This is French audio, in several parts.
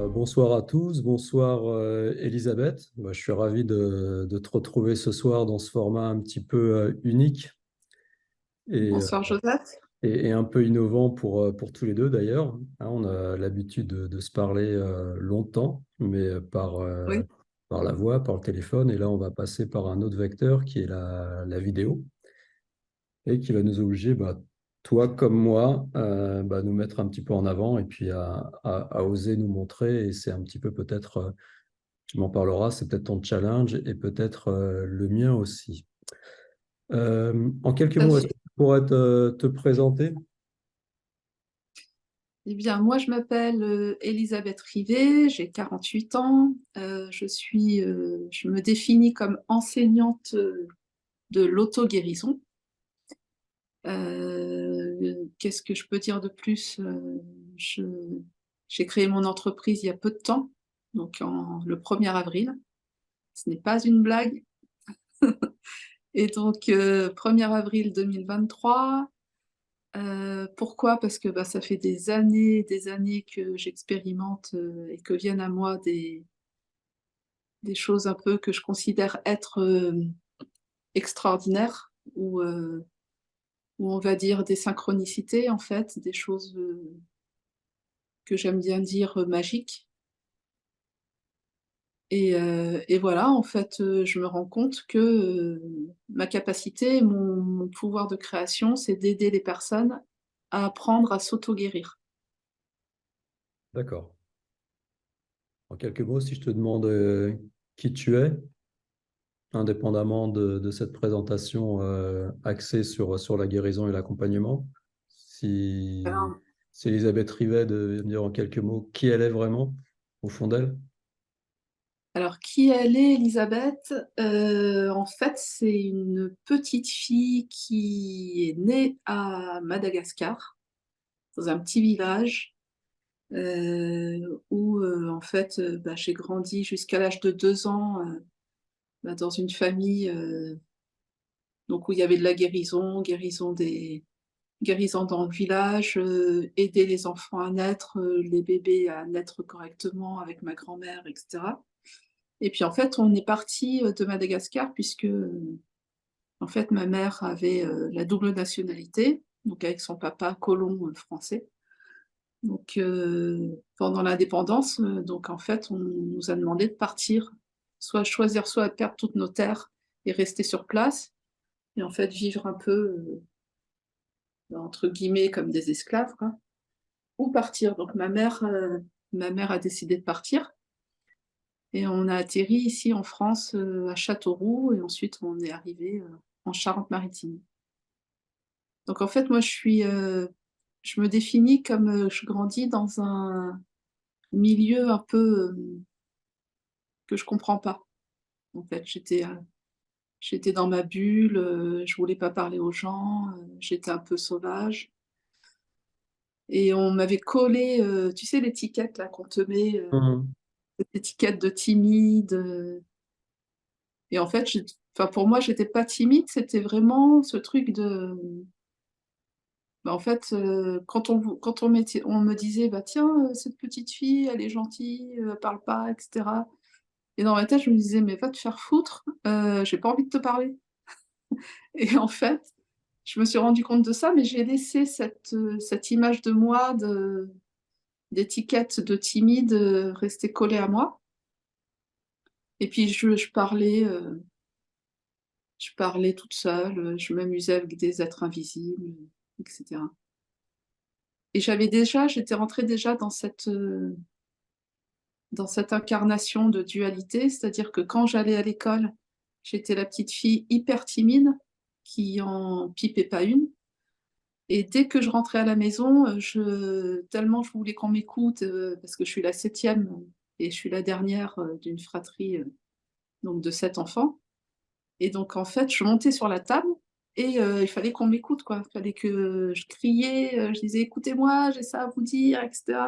Bonsoir à tous, bonsoir Elisabeth. Je suis ravi de te retrouver ce soir dans ce format un petit peu unique et, euh, Bonsoir Joseph. et un peu innovant pour tous les deux d'ailleurs. Hein, on a l'habitude de se parler longtemps, mais Oui. par la voix, par le téléphone. Et là, on va passer par un autre vecteur qui est la vidéo et qui va nous obliger, toi comme moi, nous mettre un petit peu en avant et puis à oser nous montrer. Et c'est un petit peu peut-être tu m'en parleras, c'est peut-être ton challenge et peut-être le mien aussi. En quelques Tout à mots, est-ce que fait. tu pourrais te présenter? Eh bien, moi, je m'appelle Elisabeth Rivet, j'ai 48 ans. Je me définis comme enseignante de l'auto-guérison. Qu'est-ce que je peux dire de plus? Je- j'ai créé mon entreprise il y a peu de temps, donc le 1er avril. Ce n'est pas une blague. Et donc, 1er avril 2023. Pourquoi? Parce que ça fait des années que j'expérimente et que viennent à moi des choses un peu que je considère être extraordinaires ou on va dire des synchronicités en fait, des choses que j'aime bien dire magiques. Et voilà, en fait, je me rends compte que ma capacité, mon pouvoir de création, c'est d'aider les personnes à apprendre à s'auto-guérir. D'accord. En quelques mots, si je te demande qui tu es, indépendamment de cette présentation axée sur la guérison et l'accompagnement, si, Alors, si Elisabeth Rivet de me dire en quelques mots qui elle est vraiment au fond d'elle. Alors, qui elle est, Elisabeth? En fait, c'est une petite fille qui est née à Madagascar, dans un petit village, où en fait, j'ai grandi jusqu'à l'âge de 2 ans dans une famille donc où il y avait de la guérison dans le village, aider les enfants à naître, les bébés à naître correctement avec ma grand-mère, etc. Et puis en fait, on est parti de Madagascar puisque en fait ma mère avait la double nationalité, donc avec son papa colon français. Donc pendant l'indépendance, donc en fait, on nous a demandé de partir, soit choisir soit perdre toutes nos terres et rester sur place, et en fait vivre un peu entre guillemets comme des esclaves, quoi, ou partir. Donc ma mère a décidé de partir. Et on a atterri ici en France, à Châteauroux, et ensuite on est arrivé en Charente-Maritime. Donc en fait, moi je me définis comme je grandis dans un milieu un peu que je comprends pas. En fait, j'étais dans ma bulle, je voulais pas parler aux gens, j'étais un peu sauvage. Et on m'avait collé, tu sais, l'étiquette là qu'on te met, Mhm. cette étiquette de timide. Et en fait, enfin, pour moi, j'étais pas timide, c'était vraiment ce truc de. En fait, quand on me disait, bah tiens, cette petite fille, elle est gentille, elle parle pas, etc. Et dans ma tête, je me disais, mais va te faire foutre, j'ai pas envie de te parler. Et en fait, je me suis rendu compte de ça, mais j'ai laissé cette image de moi, d'étiquette de timide, rester collée à moi. Et puis je parlais toute seule, je m'amusais avec des êtres invisibles, etc. Et j'étais rentrée déjà dans cette incarnation de dualité, c'est-à-dire que quand j'allais à l'école, j'étais la petite fille hyper timide qui en pipait pas une. Et dès que je rentrais à la maison, tellement je voulais qu'on m'écoute, parce que je suis la septième et je suis la dernière d'une fratrie donc de 7 enfants. Et donc en fait, je montais sur la table et il fallait qu'on m'écoute, quoi. Il fallait que je criais, je disais écoutez-moi, j'ai ça à vous dire, etc.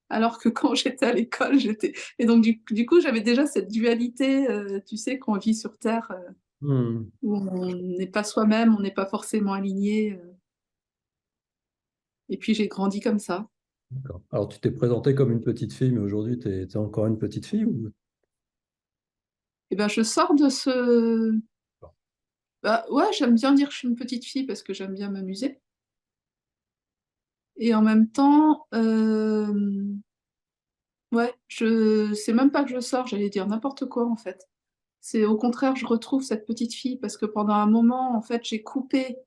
Alors que quand j'étais à l'école, j'étais. Et donc du coup, j'avais déjà cette dualité, tu sais, qu'on vit sur Terre, Mhm. où on n'est pas soi-même, on n'est pas forcément aligné. Et puis j'ai grandi comme ça. D'accord. Alors, tu t'es présentée comme une petite fille, mais aujourd'hui, tu es encore une petite fille ou... Et ben, je sors de ce bah, ouais, j'aime bien dire que je suis une petite fille parce que j'aime bien m'amuser et en même temps, ouais, je c'est même pas que je sors, j'allais dire n'importe quoi, en fait. C'est au contraire, je retrouve cette petite fille parce que pendant un moment, en fait, j'ai coupé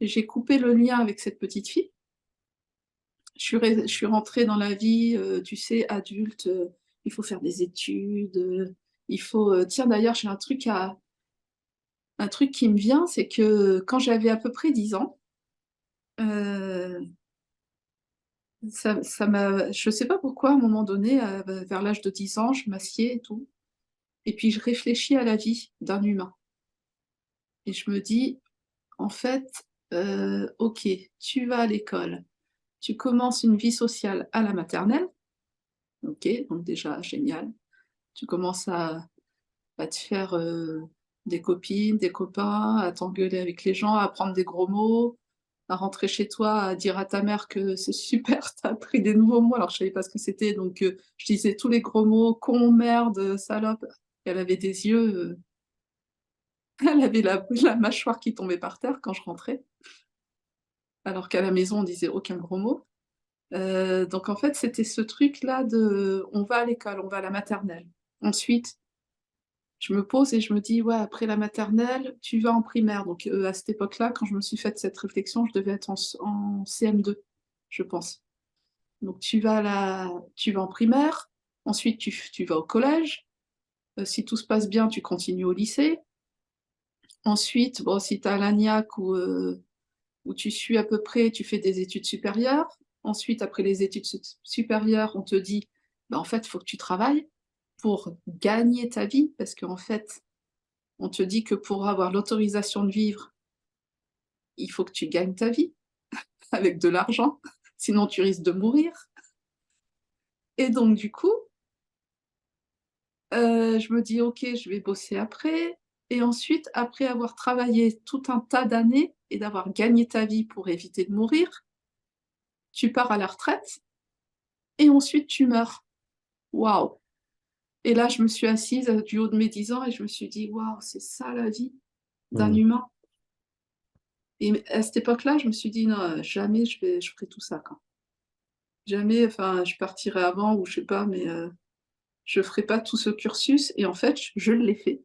le lien avec cette petite fille. Je suis rentrée dans la vie, tu sais, adulte, il faut faire des études, il faut, tiens d'ailleurs, j'ai un truc qui me vient, c'est que quand j'avais à peu près 10 ans, heu, ça m'a je sais pas pourquoi à un moment donné, vers l'âge de 10 ans, je m'assieds et tout et puis je réfléchis à la vie d'un humain et je me dis: «En fait, OK, tu vas à l'école, tu commences une vie sociale à la maternelle». OK, donc déjà génial. Tu commences à te faire, des copines, des copains, à t'engueuler avec les gens, à prendre des gros mots, à rentrer chez toi, à dire à ta mère que c'est super, tu as appris des nouveaux mots, alors je savais pas ce que c'était donc je disais tous les gros mots: «Con», «merde», «salope». Elle avait des yeux, elle avait la mâchoire qui tombait par terre quand je rentrais, alors qu'à la maison on disait aucun gros mot. Donc en fait, c'était ce truc-là de on va à l'école, on va à la maternelle. Ensuite, je me pose et je me dis: «Ouais, après la maternelle, tu vas en primaire». Donc à cette époque-là, quand je me suis faite cette réflexion, je devais être en CM2, je pense. Donc tu vas en primaire, ensuite tu vas au collège, si tout se passe bien, tu continues au lycée. Ensuite, bon, si tu as l'ANIAC où tu suis à peu près, tu fais des études supérieures. Ensuite, après les études supérieures, on te dit: «Bah, en fait, il faut que tu travailles pour gagner ta vie». Parce qu'en fait, on te dit que pour avoir l'autorisation de vivre, il faut que tu gagnes ta vie avec de l'argent, sinon tu risques de mourir et donc du coup, je me dis: «OK, je vais bosser après» et ensuite, après avoir travaillé tout un tas d'années et d'avoir gagné ta vie pour éviter de mourir, tu pars à la retraite et ensuite tu meurs. Waouh! Et là, je me suis assise, du haut de mes 10 ans et je me suis dit: «Waouh, c'est ça la vie d'un Hmm. humain» et à cette époque-là, je me suis dit: «Non, jamais je ferai tout ça, quoi. Jamais, enfin, je partirai avant ou je sais pas, mais je ferai pas tout ce cursus» et en fait, je l'ai fait,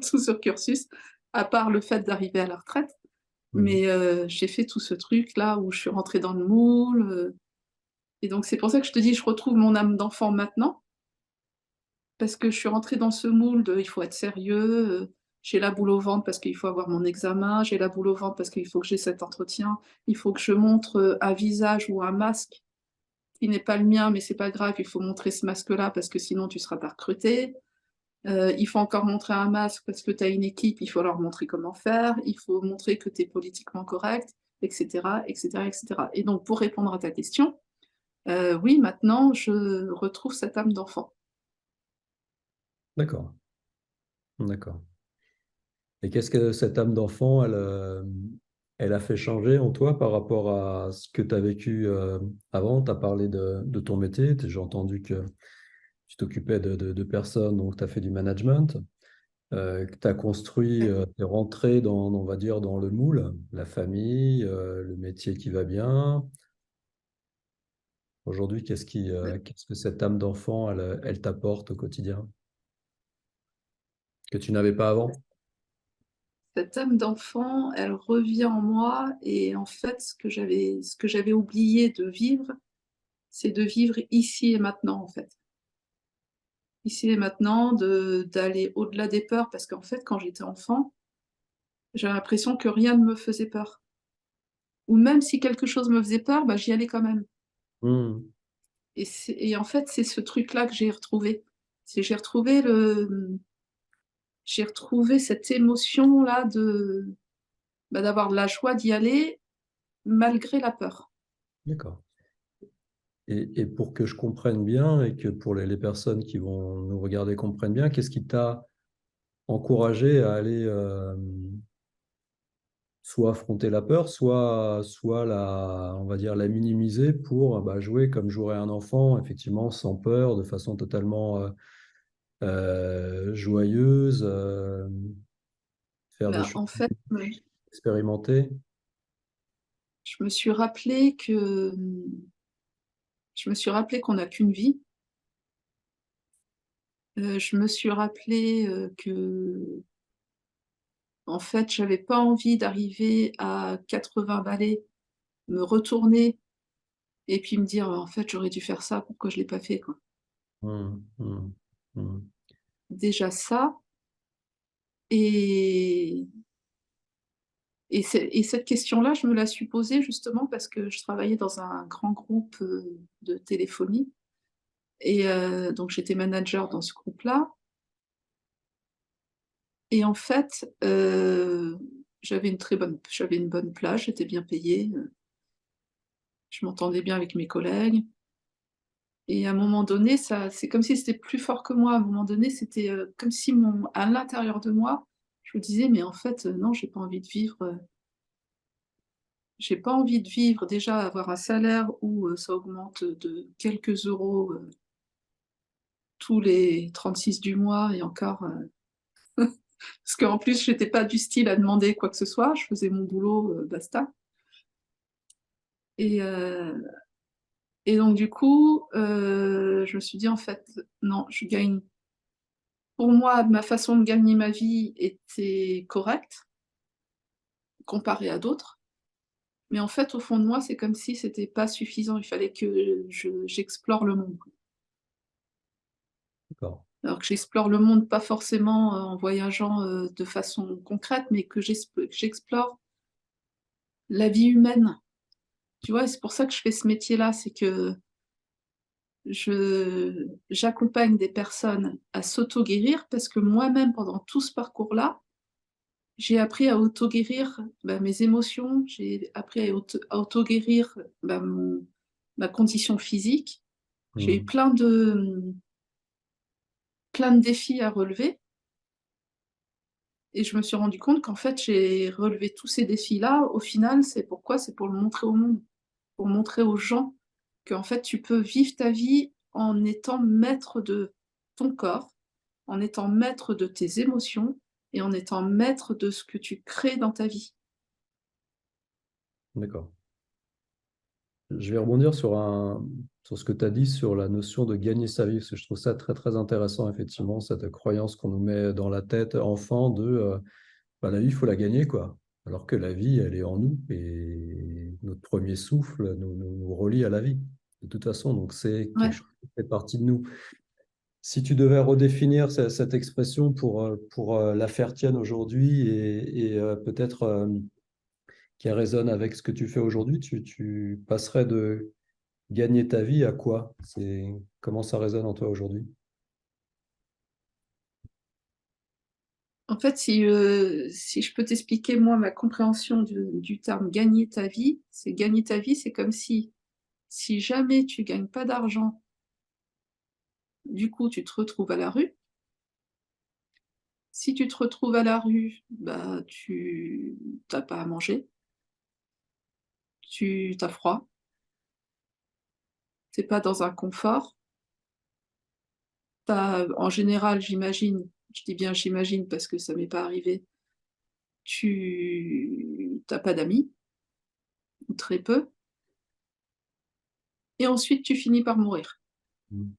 tout ce cursus, à part le fait d'arriver à la retraite. Hmm. Mais j'ai fait tout ce truc-là où je suis rentrée dans le moule, et donc c'est pour ça que je te dis, je retrouve mon âme d'enfant maintenant, parce que je suis rentrée dans ce moule de: «Il faut être sérieux», j'ai la boule au ventre parce qu'il faut avoir mon examen, j'ai la boule au ventre parce qu'il faut que j'ai cet entretien, il faut que je montre, un visage ou un masque qui n'est pas le mien, mais c'est pas grave, il faut montrer ce masque-là parce que sinon tu seras pas recruté. Il faut encore montrer un masque parce que tu as une équipe, il faut leur montrer comment faire, il faut montrer que tu es politiquement correct et cetera et cetera et cetera et donc pour répondre à ta question, oui, maintenant je retrouve cette âme d'enfant. D'accord, d'accord. Et qu'est-ce que cette âme d'enfant, elle a fait changer en toi par rapport à ce que tu as vécu avant? Tu as parlé de ton métier, j'ai entendu que tu t'occupais de personnes, donc tu as fait du management, que tu as construit, Ouais. tu es rentré dans, on va dire, dans le moule, la famille, le métier qui va bien. Aujourd'hui, Ouais. qu'est-ce que cette âme d'enfant, elle t'apporte au quotidien, que tu n'avais pas avant? Cette âme d'enfant, elle revient en moi et en fait, ce que j'avais oublié de vivre, c'est de vivre ici et maintenant, en fait. Ici et maintenant, de d'aller au-delà des peurs parce qu'en fait, quand j'étais enfant, j'avais l'impression que rien ne me faisait peur. Ou même si quelque chose me faisait peur, bah, j'y allais quand même. Hmm. Et en fait, c'est ce truc-là que j'ai retrouvé. C'est j'ai retrouvé cette émotion-là de, bah, d'avoir de la joie d'y aller malgré la peur. D'accord. Et pour que je comprenne bien et que pour les personnes qui vont nous regarder comprennent bien, qu'est-ce qui t'a encouragé à aller soit affronter la peur, soit on va dire, la minimiser pour bah, jouer comme jouerait un enfant, effectivement, sans peur, de façon totalement joyeuse, faire des Bah, choses en fait, expérimentées. je me suis rappelé que je me suis rappelé qu'on n'a qu'une vie. Je me suis rappelé que en fait, j'avais pas envie d'arriver à 80 balais, me retourner et puis me dire: «En fait, j'aurais dû faire ça, pourquoi je l'ai pas fait, quoi?» Mmh, mmh, mmh. Déjà ça et et cette question-là, je me la suis posée justement parce que je travaillais dans un grand groupe, de téléphonie et donc j'étais manager dans ce groupe-là et en fait, j'avais une bonne place, j'étais bien payée, je m'entendais bien avec mes collègues et à un moment donné, ça c'est comme si c'était plus fort que moi. À un moment donné, c'était, comme si à l'intérieur de moi, je me disais: «Mais en fait, non, j'ai pas envie de vivre déjà avoir un salaire où, ça augmente de quelques euros, tous les 36 du mois et encore, parce qu'en plus j'étais pas du style à demander quoi que ce soit, je faisais mon boulot, basta et donc du coup, je me suis dit: «En fait, non, je gagne» pour moi, ma façon de gagner ma vie était correcte, comparée à d'autres, mais en fait, au fond de moi, c'est comme si c'était pas suffisant. Il fallait que j'explore le monde. D'accord. Alors que j'explore le monde pas forcément, en voyageant, de façon concrète, mais que j'explore la vie humaine, tu vois? Et c'est pour ça que je fais ce métier-là, c'est que j'accompagne des personnes à s'auto-guérir parce que moi-même, pendant tout ce parcours-là, j'ai appris à auto-guérir, bah, mes émotions, j'ai appris à auto-guérir, bah, ma condition physique. J'ai eu Mmh. plein de défis à relever et je me suis rendu compte qu'en fait, j'ai relevé tous ces défis-là. Au final, c'est pourquoi? C'est pour le montrer au monde, pour montrer aux gens qu'en fait, tu peux vivre ta vie en étant maître de ton corps, en étant maître de tes émotions et en étant maître de ce que tu crées dans ta vie. D'accord. Je vais rebondir sur ce que tu as dit sur la notion de gagner sa vie, parce que je trouve ça très, très intéressant, effectivement, cette croyance qu'on nous met dans la tête enfant de bah, la vie, il faut la gagner, quoi. Alors que la vie, elle est en nous et notre premier souffle nous relie à la vie, de toute façon. Donc, c'est quelque Ouais. chose qui fait partie de nous. Si tu devais redéfinir cette expression pour la faire tienne aujourd'hui et peut-être qui résonne avec ce que tu fais aujourd'hui, tu passerais de gagner ta vie à quoi? Comment ça résonne en toi aujourd'hui? En fait, si je peux t'expliquer moi ma compréhension du terme «gagner ta vie», c'est comme si jamais tu gagnes pas d'argent, du coup tu te retrouves à la rue. Si tu te retrouves à la rue, bah, tu as pas à manger, tu as froid, tu es pas dans un confort. Tu en général, j'imagine, je dis bien j'imagine parce que ça m'est pas arrivé, tu as pas d'amis ou très peu et ensuite tu finis par mourir Mm.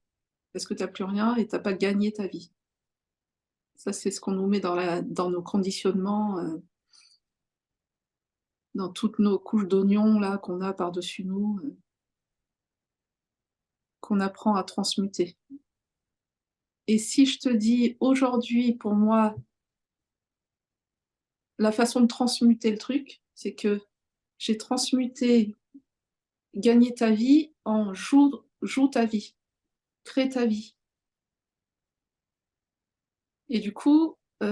parce que tu as plus rien et tu as pas gagné ta vie. Ça, c'est ce qu'on nous met dans nos conditionnements, dans toutes nos couches d'oignons là qu'on a par-dessus nous, qu'on apprend à transmuter. Et si je te dis aujourd'hui, pour moi, la façon de transmuter le truc, c'est que j'ai transmuté gagner ta vie en joue ta vie, crée ta vie. Et du coup, bah,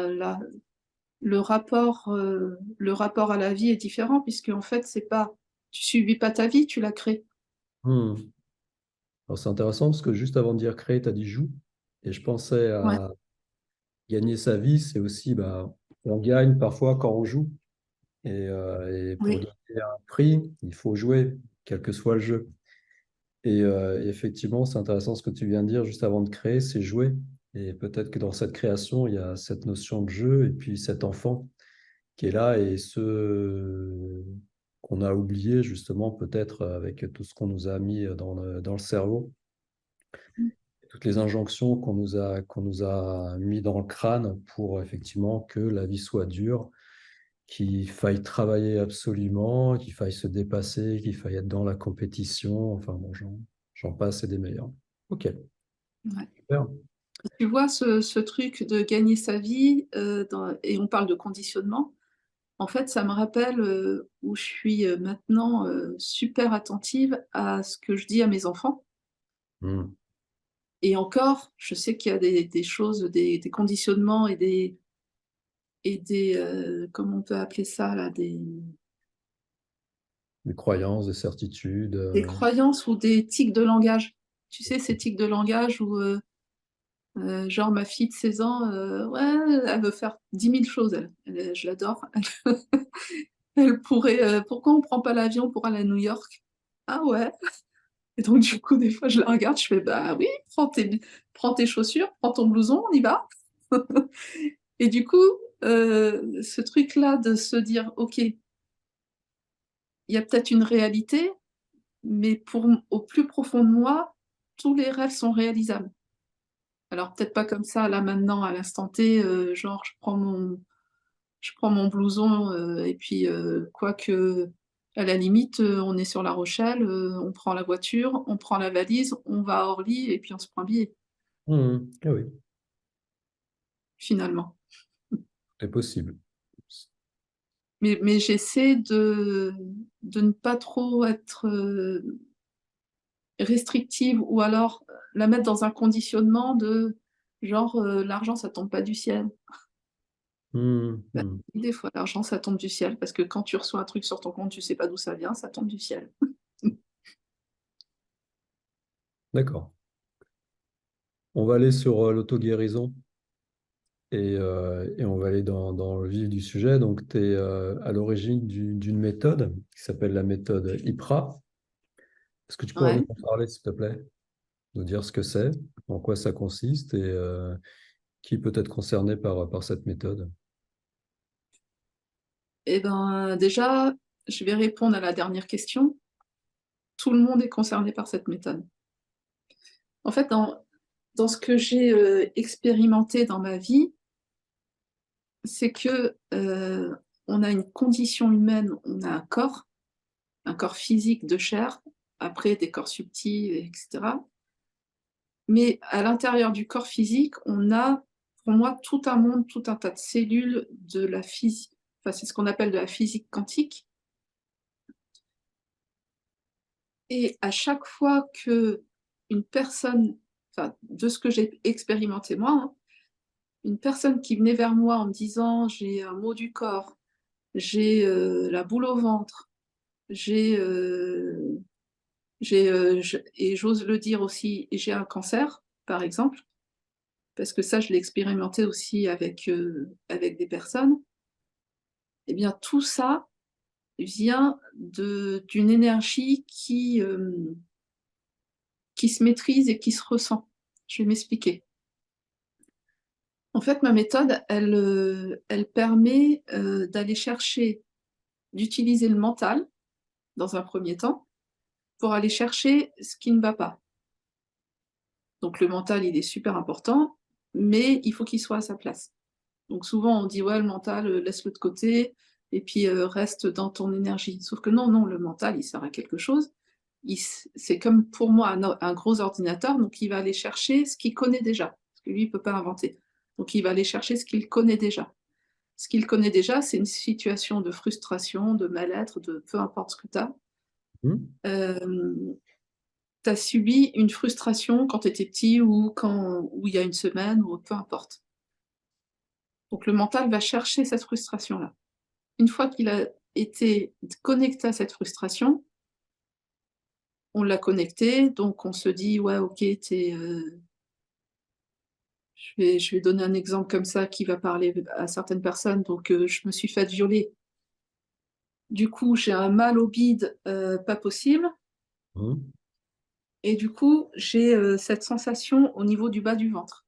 là, le rapport à la vie est différent puisque en fait, c'est pas tu subis pas ta vie, tu la crées. Hmm. Alors, c'est intéressant parce que juste avant de dire créer, tu as dit joue. Et je pensais Ouais, à gagner sa vie, c'est aussi bah, On gagne parfois quand on joue. Et pour Oui, gagner un prix, il faut jouer, quel que soit le jeu. Et effectivement, c'est intéressant ce que tu viens de dire juste avant de créer, c'est jouer. Et peut-être que dans cette création, il y a cette notion de jeu et puis cet enfant qui est là et ce qu'on a oublié justement peut-être avec tout ce qu'on nous a mis dans le cerveau, toutes les injonctions qu'on nous a mis dans le crâne pour effectivement que la vie soit dure, qu'il faille travailler absolument, qu'il faille se dépasser, qu'il faille être dans la compétition. Enfin bon, j'en passe et des meilleurs. Ok, ouais. super. Tu vois, ce truc de gagner sa vie, et on parle de conditionnement, en fait, ça me rappelle, où je suis, maintenant, super attentive à ce que je dis à mes enfants. Hmm. Et encore, je sais qu'il y a des choses, des conditionnements et des, comment on peut appeler ça là? Des croyances, des certitudes. Des croyances ou des tics de langage. Tu sais, ces tics de langage où, genre ma fille de 16 ans, ouais, elle veut faire 10 000 choses elle. Je l'adore. Elle pourrait, «Pourquoi on prend pas l'avion pour aller à New York?» «Ah ouais?» Et donc du coup, des fois, je la regarde, je fais: «Bah oui, prends tes chaussures, prends ton blouson, on y va». Et du coup, ce truc-là de se dire: «OK, il y a peut-être une réalité, mais au plus profond de moi, tous les rêves sont réalisables». Alors peut-être pas comme ça, là, maintenant, à l'instant T, genre je prends mon blouson, et puis, quoique, à la limite, on est sur La Rochelle, on prend la voiture, on prend la valise, on va à Orly et puis on se prend un billet, Hmm. Ah oui, finalement. c'est possible. Mais j'essaie de ne pas trop être, restrictive ou alors, la mettre dans un conditionnement de genre, l'argent ça tombe pas du ciel. Hmm. Bah, Hmm. si, des fois l'argent ça tombe du ciel parce que quand tu reçois un truc sur ton compte, tu sais pas d'où ça vient, ça tombe du ciel. D'accord. On va aller sur l'auto-guérison et on va aller dans le vif du sujet. Donc, tu es à l'origine d'une méthode qui s'appelle la méthode IPRA. Est-ce que tu pourrais nous Ouais. en parler, s'il te plaît? Nous dire ce que c'est, en quoi ça consiste et qui peut être concerné par cette méthode? Et ben, déjà, je vais répondre à la dernière question. Tout le monde est concerné par cette méthode. En fait, dans ce que j'ai, expérimenté dans ma vie, c'est que, on a une condition humaine, on a un corps physique de chair, après des corps subtils et cetera. Mais à l'intérieur du corps physique, on a, pour moi, tout un monde, tout un tas de cellules de la physique, enfin, c'est ce qu'on appelle de la physique quantique. Et à chaque fois qu'une personne, enfin, de ce que j'ai expérimenté moi, hein, une personne qui venait vers moi en me disant: «J'ai un maux du corps, j'ai, la boule au ventre, j'ai, je et j'ose le dire aussi, j'ai un cancer», par exemple, parce que ça, je l'ai expérimenté aussi avec des personnes. Et bien tout ça vient d'une énergie qui se maîtrise et qui se ressent. Je vais m'expliquer. En fait, ma méthode, elle permet, d'aller chercher d'utiliser le mental, dans un premier temps, pour aller chercher ce qui ne va pas. Donc le mental, il est super important, mais il faut qu'il soit à sa place. Donc souvent, on dit: «Ouais, le mental, laisse-le de côté et puis, reste dans ton énergie». Sauf que non, non, le mental, il sert à quelque chose. C'est comme pour moi un gros ordinateur, donc il va aller chercher ce qu'il connaît déjà, parce que lui, il peut pas inventer. Donc il va aller chercher ce qu'il connaît déjà. Ce qu'il connaît déjà, c'est une situation de frustration, de mal-être, de peu importe ce que tu as. Hmm. Tu as subi une frustration quand tu étais petit ou il y a une semaine ou peu importe. Donc le mental va chercher cette frustration-là. Une fois qu'il a été connecté à cette frustration, on l'a connecté, donc on se dit: «Ouais, OK, Je vais donner un exemple comme ça qui va parler à certaines personnes. Donc, je me suis faite violer. Du coup, j'ai un mal au bide, pas possible. Mhm. Et du coup, j'ai cette sensation au niveau du bas du ventre.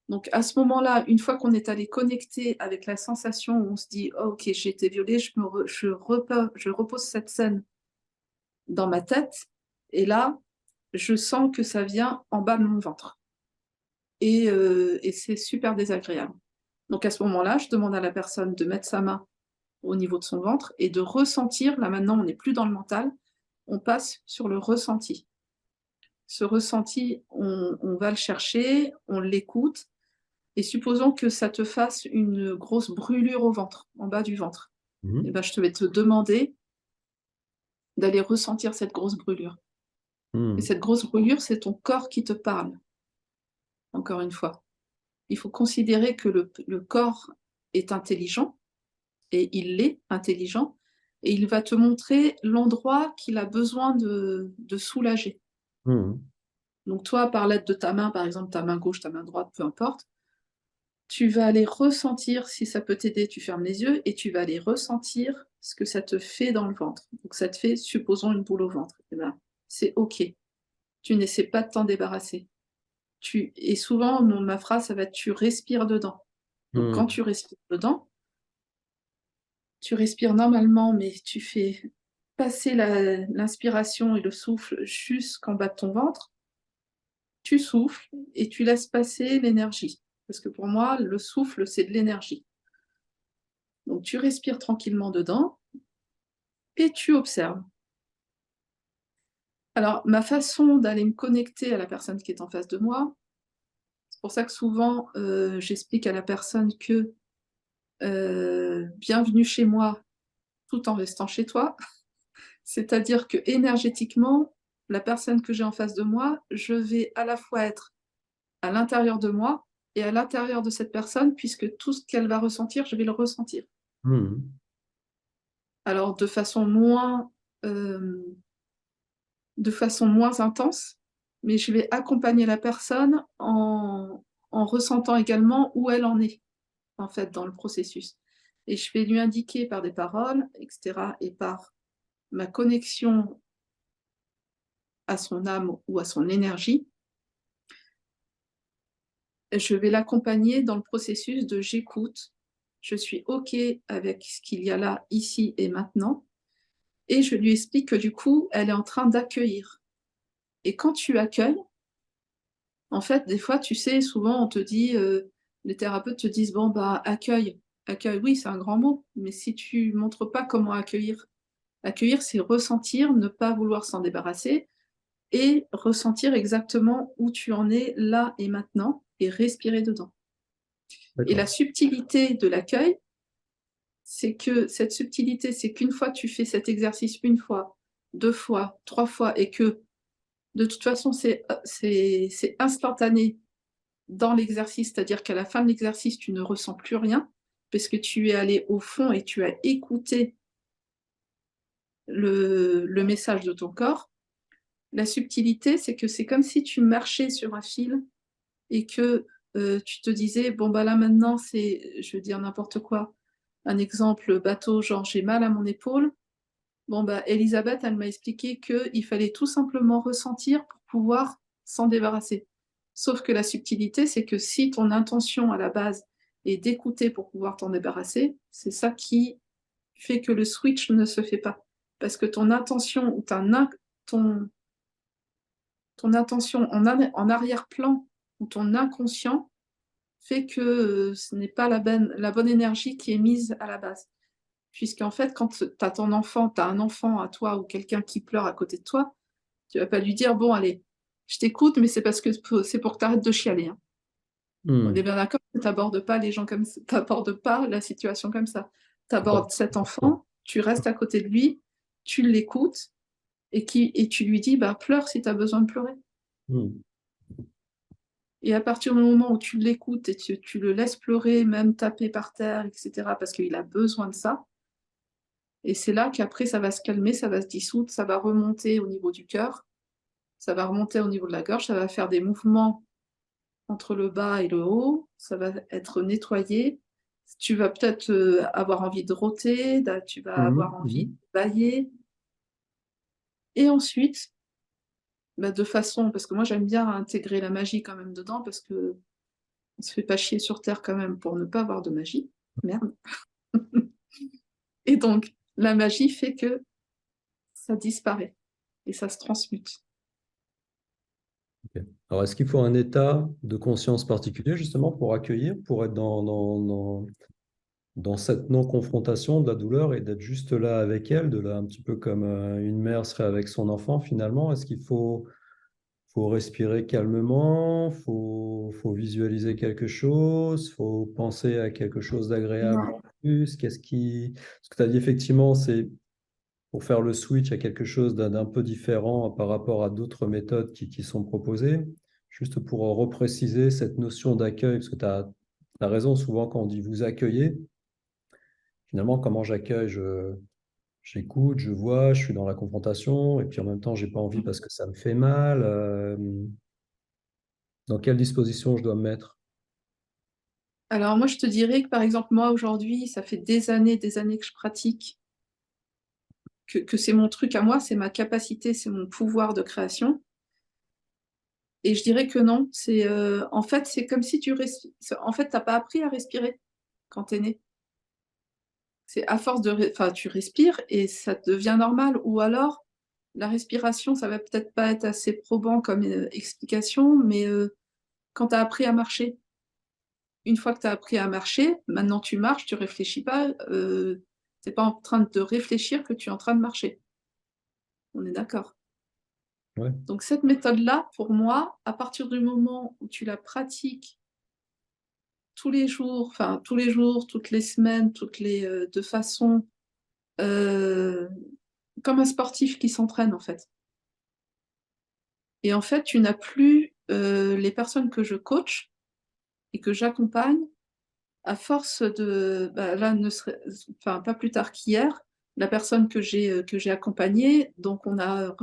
Donc, à ce moment-là, une fois qu'on est allé connecter avec la sensation où on se dit, oh, ok, j'ai été violée, je repose cette scène dans ma tête. Et là, je sens que ça vient en bas de mon ventre. Et c'est super désagréable. Donc, à ce moment-là, je demande à la personne de mettre sa main au niveau de son ventre et de ressentir. Là, maintenant, on n'est plus dans le mental, on passe sur le ressenti. Ce ressenti, on va le chercher, on l'écoute, et supposons que ça te fasse une grosse brûlure au ventre, en bas du ventre. Et Mhm. ben, je vais te demander d'aller ressentir cette grosse brûlure. Et Mhm. cette grosse brûlure, c'est ton corps qui te parle, encore une fois. Il faut considérer que le corps est intelligent, et il l'est intelligent, et il va te montrer l'endroit qu'il a besoin de soulager. Mhm. Donc toi, par l'aide de ta main, par exemple ta main gauche, ta main droite, peu importe, tu vas aller ressentir, si ça peut t'aider, tu fermes les yeux, et tu vas aller ressentir ce que ça te fait dans le ventre. Donc ça te fait, supposons, une boule au ventre. Eh ben, c'est OK. Tu n'essaies pas de t'en débarrasser. Et souvent, ma phrase, ça va être tu respires dedans. Donc quand Mhm. tu respires dedans, tu respires normalement, mais tu fais passer l'inspiration et le souffle jusqu'en bas de ton ventre. Tu souffles et tu laisses passer l'énergie. Parce que pour moi, le souffle, c'est de l'énergie. Donc tu respires tranquillement dedans et tu observes. Alors, ma façon d'aller me connecter à la personne qui est en face de moi, c'est pour ça que souvent, j'explique à la personne que bienvenue chez moi tout en restant chez toi. C'est-à-dire que énergétiquement, la personne que j'ai en face de moi, je vais à la fois être à l'intérieur de moi et à l'intérieur de cette personne, puisque tout ce qu'elle va ressentir, je vais le ressentir. Mhm. Alors euh, de façon moins intense, mais je vais accompagner la personne en ressentant également où elle en est, en fait, dans le processus. Et je vais lui indiquer par des paroles, etc., et par ma connexion à son âme ou à son énergie, je vais l'accompagner dans le processus de j'écoute, je suis OK avec ce qu'il y a là, ici et maintenant, et je lui explique que du coup, elle est en train d'accueillir. Et quand tu accueilles, en fait, des fois, tu sais, souvent on te dit, les thérapeutes te disent, bon, bah, accueille. Accueille, oui, c'est un grand mot, mais si tu montres pas comment accueillir, c'est ressentir, ne pas vouloir s'en débarrasser, et ressentir exactement où tu en es là et maintenant, et respirer dedans. Et la D'accord. subtilité de l'accueil, c'est que cette subtilité, c'est qu'une fois tu fais cet exercice une fois, deux fois, trois fois, et que de toute façon c'est instantané dans l'exercice, c'est-à-dire qu'à la fin de l'exercice, tu ne ressens plus rien, parce que tu es allé au fond et tu as écouté le message de ton corps. La subtilité, c'est que c'est comme si tu marchais sur un fil et que tu te disais, bon, bah là maintenant, je veux dire n'importe quoi, un exemple bateau, genre j'ai mal à mon épaule. Bon, bah, Elisabeth, elle m'a expliqué qu'il fallait tout simplement ressentir pour pouvoir s'en débarrasser. Sauf que la subtilité, c'est que si ton intention à la base est d'écouter pour pouvoir t'en débarrasser, c'est ça qui fait que le switch ne se fait pas. Parce que ton intention ou ton, ton intention en arrière-plan ou ton inconscient fait que ce n'est pas la bonne énergie qui est mise à la base. Puisqu'en fait, quand tu as tu as un enfant à toi ou quelqu'un qui pleure à côté de toi, tu vas pas lui dire, bon, allez, je t'écoute, mais c'est parce que c'est pour que tu arrêtes de chialer. Hein. On est Mhm. bien d'accord que tu n'abordes pas les gens comme ça, tu n'abordes pas la situation comme ça. Tu D'accord. abordes cet enfant, tu restes à côté de lui, tu l'écoutes et tu lui dis, bah, pleure si tu as besoin de pleurer. Mhm. Et à partir du moment où tu l'écoutes et tu le laisses pleurer, même taper par terre, etc., parce qu'il a besoin de ça, et c'est là qu'après ça va se calmer, ça va se dissoudre, ça va remonter au niveau du cœur, ça va remonter au niveau de la gorge, ça va faire des mouvements entre le bas et le haut, ça va être nettoyé. Tu vas peut-être avoir envie de roter, tu vas avoir Mhm, envie de mhm. bailler. Et ensuite, bah, de façon, parce que moi j'aime bien intégrer la magie quand même dedans, parce que on se fait pas chier sur Terre quand même pour ne pas avoir de magie. Merde. Et donc, la magie fait que ça disparaît et ça se transmute. Ok. Alors, est-ce qu'il faut un état de conscience particulier justement pour accueillir, pour être dans cette non-confrontation de la douleur et d'être juste là avec elle, de là un petit peu comme une mère serait avec son enfant finalement? Est-ce qu'il faut respirer calmement, faut visualiser quelque chose, faut penser à quelque chose d'agréable en Non. plus? Ce que tu as dit effectivement, c'est pour faire le switch à quelque chose d'un peu différent par rapport à d'autres méthodes qui sont proposées. Juste pour repréciser cette notion d'accueil, parce que tu as raison, souvent quand on dit vous accueillez, finalement, comment j'accueille, j'écoute, je vois, je suis dans la confrontation, et puis en même temps, j'ai pas envie parce que ça me fait mal. Dans quelle disposition je dois me mettre? Alors moi, je te dirais que par exemple, moi aujourd'hui, ça fait des années que je pratique, que c'est mon truc à moi, c'est ma capacité, c'est mon pouvoir de création. Et je dirais que non, en fait, c'est comme si en fait, t'as pas appris à respirer quand t'es né. C'est à force enfin, tu respires et ça devient normal. Ou alors, la respiration, ça va peut-être pas être assez probant comme explication, mais quand tu as appris à marcher, une fois que tu as appris à marcher, maintenant tu marches, tu réfléchis pas, tu pas en train de réfléchir que tu es en train de marcher. On est d'accord. Ouais, Donc cette méthode-là, pour moi, à partir du moment où tu la pratiques tous les jours, enfin tous les jours, toutes les semaines, de façon euh, comme un sportif qui s'entraîne en fait. Et en fait, tu n'as plus les personnes que je coach et que j'accompagne à force de, bah, là, enfin, pas plus tard qu'hier, la personne que j'ai accompagnée, donc on a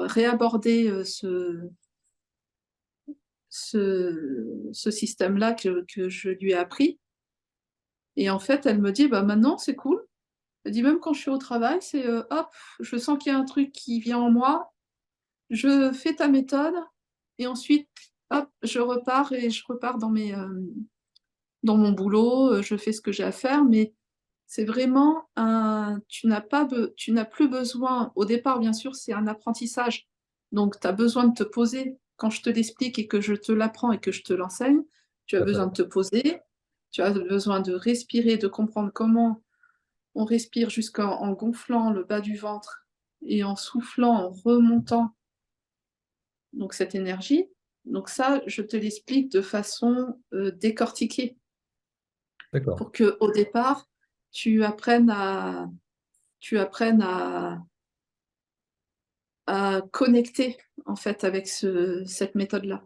réabordé ce système-là que je lui ai appris. Et en fait, elle me dit, bah maintenant, c'est cool. Elle dit, même quand je suis au travail, c'est hop, je sens qu'il y a un truc qui vient en moi, je fais ta méthode, et ensuite, hop, je repars et je repars dans mon boulot, je fais ce que j'ai à faire, mais c'est vraiment tu n'as plus besoin, au départ, bien sûr, c'est un apprentissage. Donc, tu as besoin de te poser. Quand je te l'explique et que je te l'apprends et que je te l'enseigne, tu as tout à besoin fait. de te poser, tu as besoin de respirer, de comprendre comment on respire jusqu'en gonflant le bas du ventre et en soufflant, en remontant donc cette énergie. Donc ça, je te l'explique de façon décortiquée D'accord, pour que au départ, tu apprennes à, tu apprennes à connecter en fait avec cette méthode-là,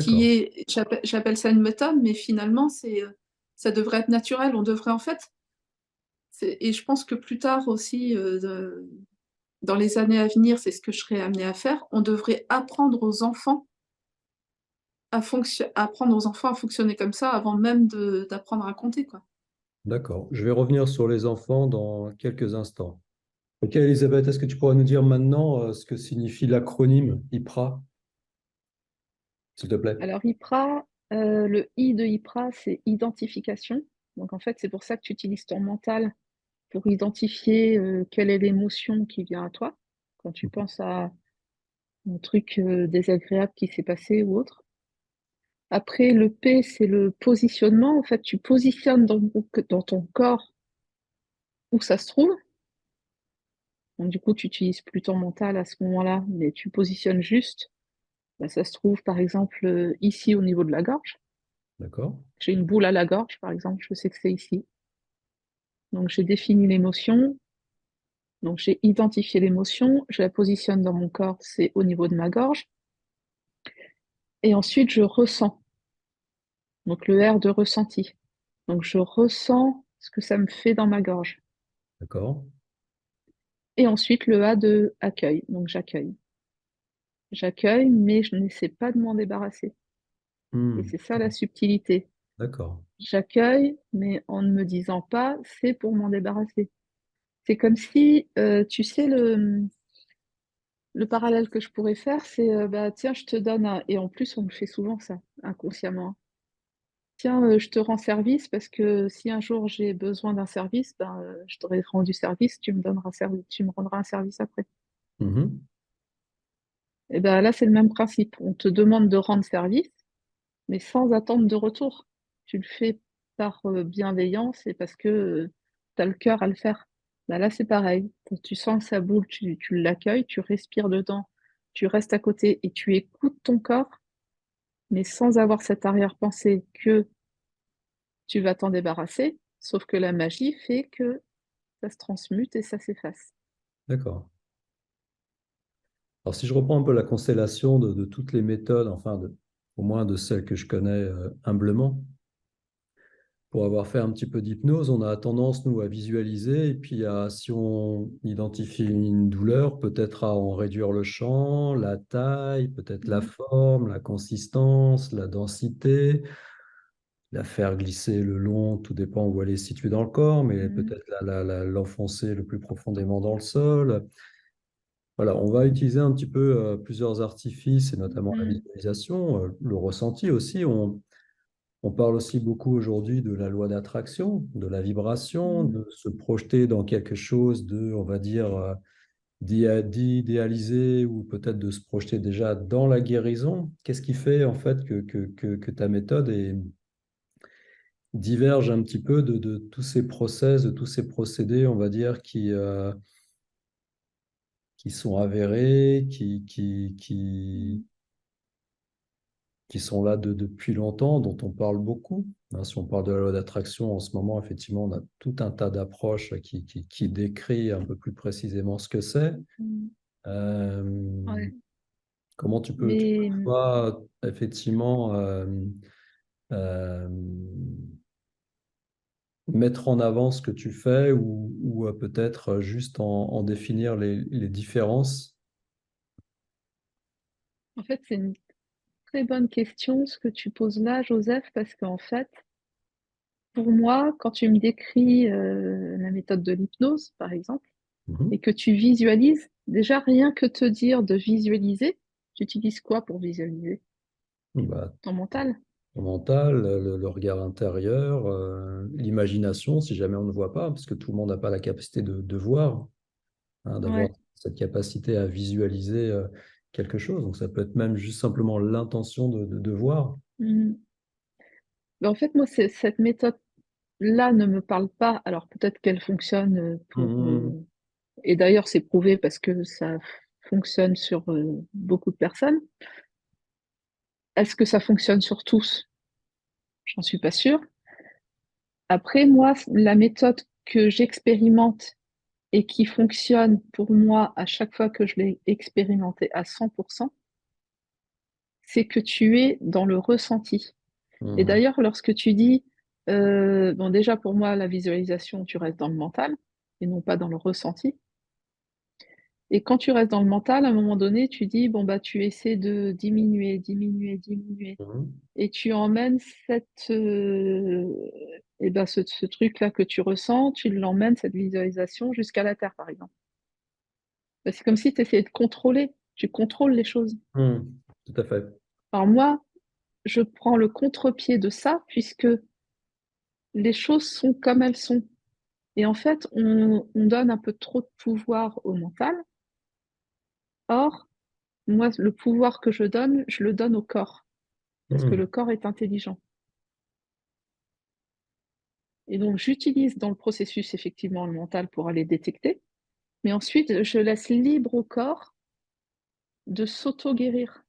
qui d'accord, est, j'appelle ça une méthode, mais finalement, ça devrait être naturel. On devrait en fait, et je pense que plus tard aussi, dans les années à venir, c'est ce que je serai amenée à faire, on devrait apprendre aux enfants à fonctionner comme ça avant même d'apprendre à compter, quoi. d'accord. Je vais revenir sur les enfants dans quelques instants. Ok, Elisabeth, est-ce que tu pourrais nous dire maintenant ce que signifie l'acronyme IPRA, s'il te plaît? Alors, IPRA, le I de IPRA, c'est identification. Donc, en fait, c'est pour ça que tu utilises ton mental pour identifier quelle est l'émotion qui vient à toi quand tu penses à un truc désagréable qui s'est passé ou autre. Après, le P, c'est le positionnement. En fait, tu positionnes dans ton corps où ça se trouve. Donc, du coup, tu utilises plus ton mental à ce moment-là, mais tu positionnes juste. Bah, ça se trouve, par exemple, ici au niveau de la gorge. D'accord, J'ai une boule à la gorge, par exemple, je sais que c'est ici. Donc, j'ai défini l'émotion, donc j'ai identifié l'émotion, je la positionne dans mon corps, c'est au niveau de ma gorge, et ensuite je ressens, donc le R de ressenti. Donc, je ressens ce que ça me fait dans ma gorge. d'accord. Et ensuite le A de accueil, donc j'accueille. J'accueille, mais je n'essaie pas de m'en débarrasser. Et Hmm, c'est ça la subtilité. d'accord. J'accueille, mais en ne me disant pas, c'est pour m'en débarrasser. C'est comme si, tu sais, le parallèle que je pourrais faire, c'est, bah, tiens, je te donne un et en plus, on le fait souvent ça, inconsciemment, hein. Tiens, je te rends service parce que si un jour j'ai besoin d'un service, ben, je t'aurai rendu service, tu me rendras un service après. Mhm. Et ben, là, c'est le même principe. On te demande de rendre service, mais sans attendre de retour. Tu le fais par, bienveillance et parce que, tu as le cœur à le faire. Bah, là, c'est pareil. Quand tu sens que ça boule, tu l'accueilles, tu respires dedans, tu restes à côté et tu écoutes ton corps, mais sans avoir cette arrière-pensée que tu vas t'en débarrasser, sauf que la magie fait que ça se transmute et ça s'efface. D'accord. Alors, si je reprends un peu la constellation de toutes les méthodes, enfin, au moins de celles que je connais humblement, pour avoir fait un petit peu d'hypnose, on a tendance, nous, à visualiser, et puis si on identifie une douleur, peut-être à en réduire le champ, la taille, peut-être la Mmh. forme, la consistance, la densité, la faire glisser le long, tout dépend où elle est située dans le corps, mais Mmh. peut-être l'enfoncer le plus profondément dans le sol. Voilà, on va utiliser un petit peu plusieurs artifices, et notamment la Mmh. visualisation, le ressenti aussi. On parle aussi beaucoup aujourd'hui de la loi d'attraction, de la vibration, Mmh. de se projeter dans quelque chose de, on va dire, d'idéaliser, ou peut-être de se projeter déjà dans la guérison. Qu'est-ce qui fait en fait que ta méthode diverge un petit peu de tous ces process, de tous ces procédés, on va dire, qui sont avérés, Mmh. qui sont là depuis longtemps, dont on parle beaucoup. Hein, si on parle de la loi d'attraction en ce moment, effectivement, on a tout un tas d'approches qui décrit un peu plus précisément ce que c'est. Mmh. Euh, Ouais, comment tu peux, mais toi, effectivement, euh, mettre en avant ce que tu fais, ou peut-être juste en définir les différences. en fait, c'est une très bonne question ce que tu poses là, Joseph, parce qu'en fait, pour moi, quand tu me décris, la méthode de l'hypnose, par exemple, et Mhm. que tu visualises, déjà rien que te dire de visualiser, tu utilises quoi pour visualiser? Bah, Ton mental? le mental, le regard intérieur, l'imagination, si jamais on ne voit pas, parce que tout le monde n'a pas la capacité de voir, hein, d'avoir Ouais. cette capacité à visualiser quelque chose. Donc ça peut être même juste simplement l'intention de voir. Mmh. Bah, en fait, moi, cette méthode-là ne me parle pas. Alors peut-être qu'elle fonctionne, Mhm. et d'ailleurs c'est prouvé parce que ça fonctionne sur, beaucoup de personnes. Est-ce que ça fonctionne sur tous? J'en suis pas sûre. Après moi, la méthode que j'expérimente et qui fonctionne pour moi à chaque fois que je l'ai expérimentée à 100, c'est que tu es dans le ressenti. Et Mhm. d'ailleurs, lorsque tu dis, bon déjà pour moi la visualisation, tu restes dans le mental et non pas dans le ressenti. Et quand tu restes dans le mental, à un moment donné, tu dis, bon bah tu essaies de diminuer, diminuer, diminuer Mhm. et tu emmènes et ben ce truc-là que tu ressens, tu l'emmènes cette visualisation jusqu'à la terre, par exemple. Bah, c'est comme si tu essayais de contrôler, tu contrôles les choses. Mhm. Tout à fait. Alors moi, je prends le contre-pied de ça puisque les choses sont comme elles sont. Et en fait, on donne un peu trop de pouvoir au mental. Or, moi, le pouvoir que je le donne au corps, parce que Mhm. le corps est intelligent. Et donc, j'utilise dans le processus effectivement le mental pour aller détecter, mais ensuite, je laisse libre au corps de s'auto-guérir.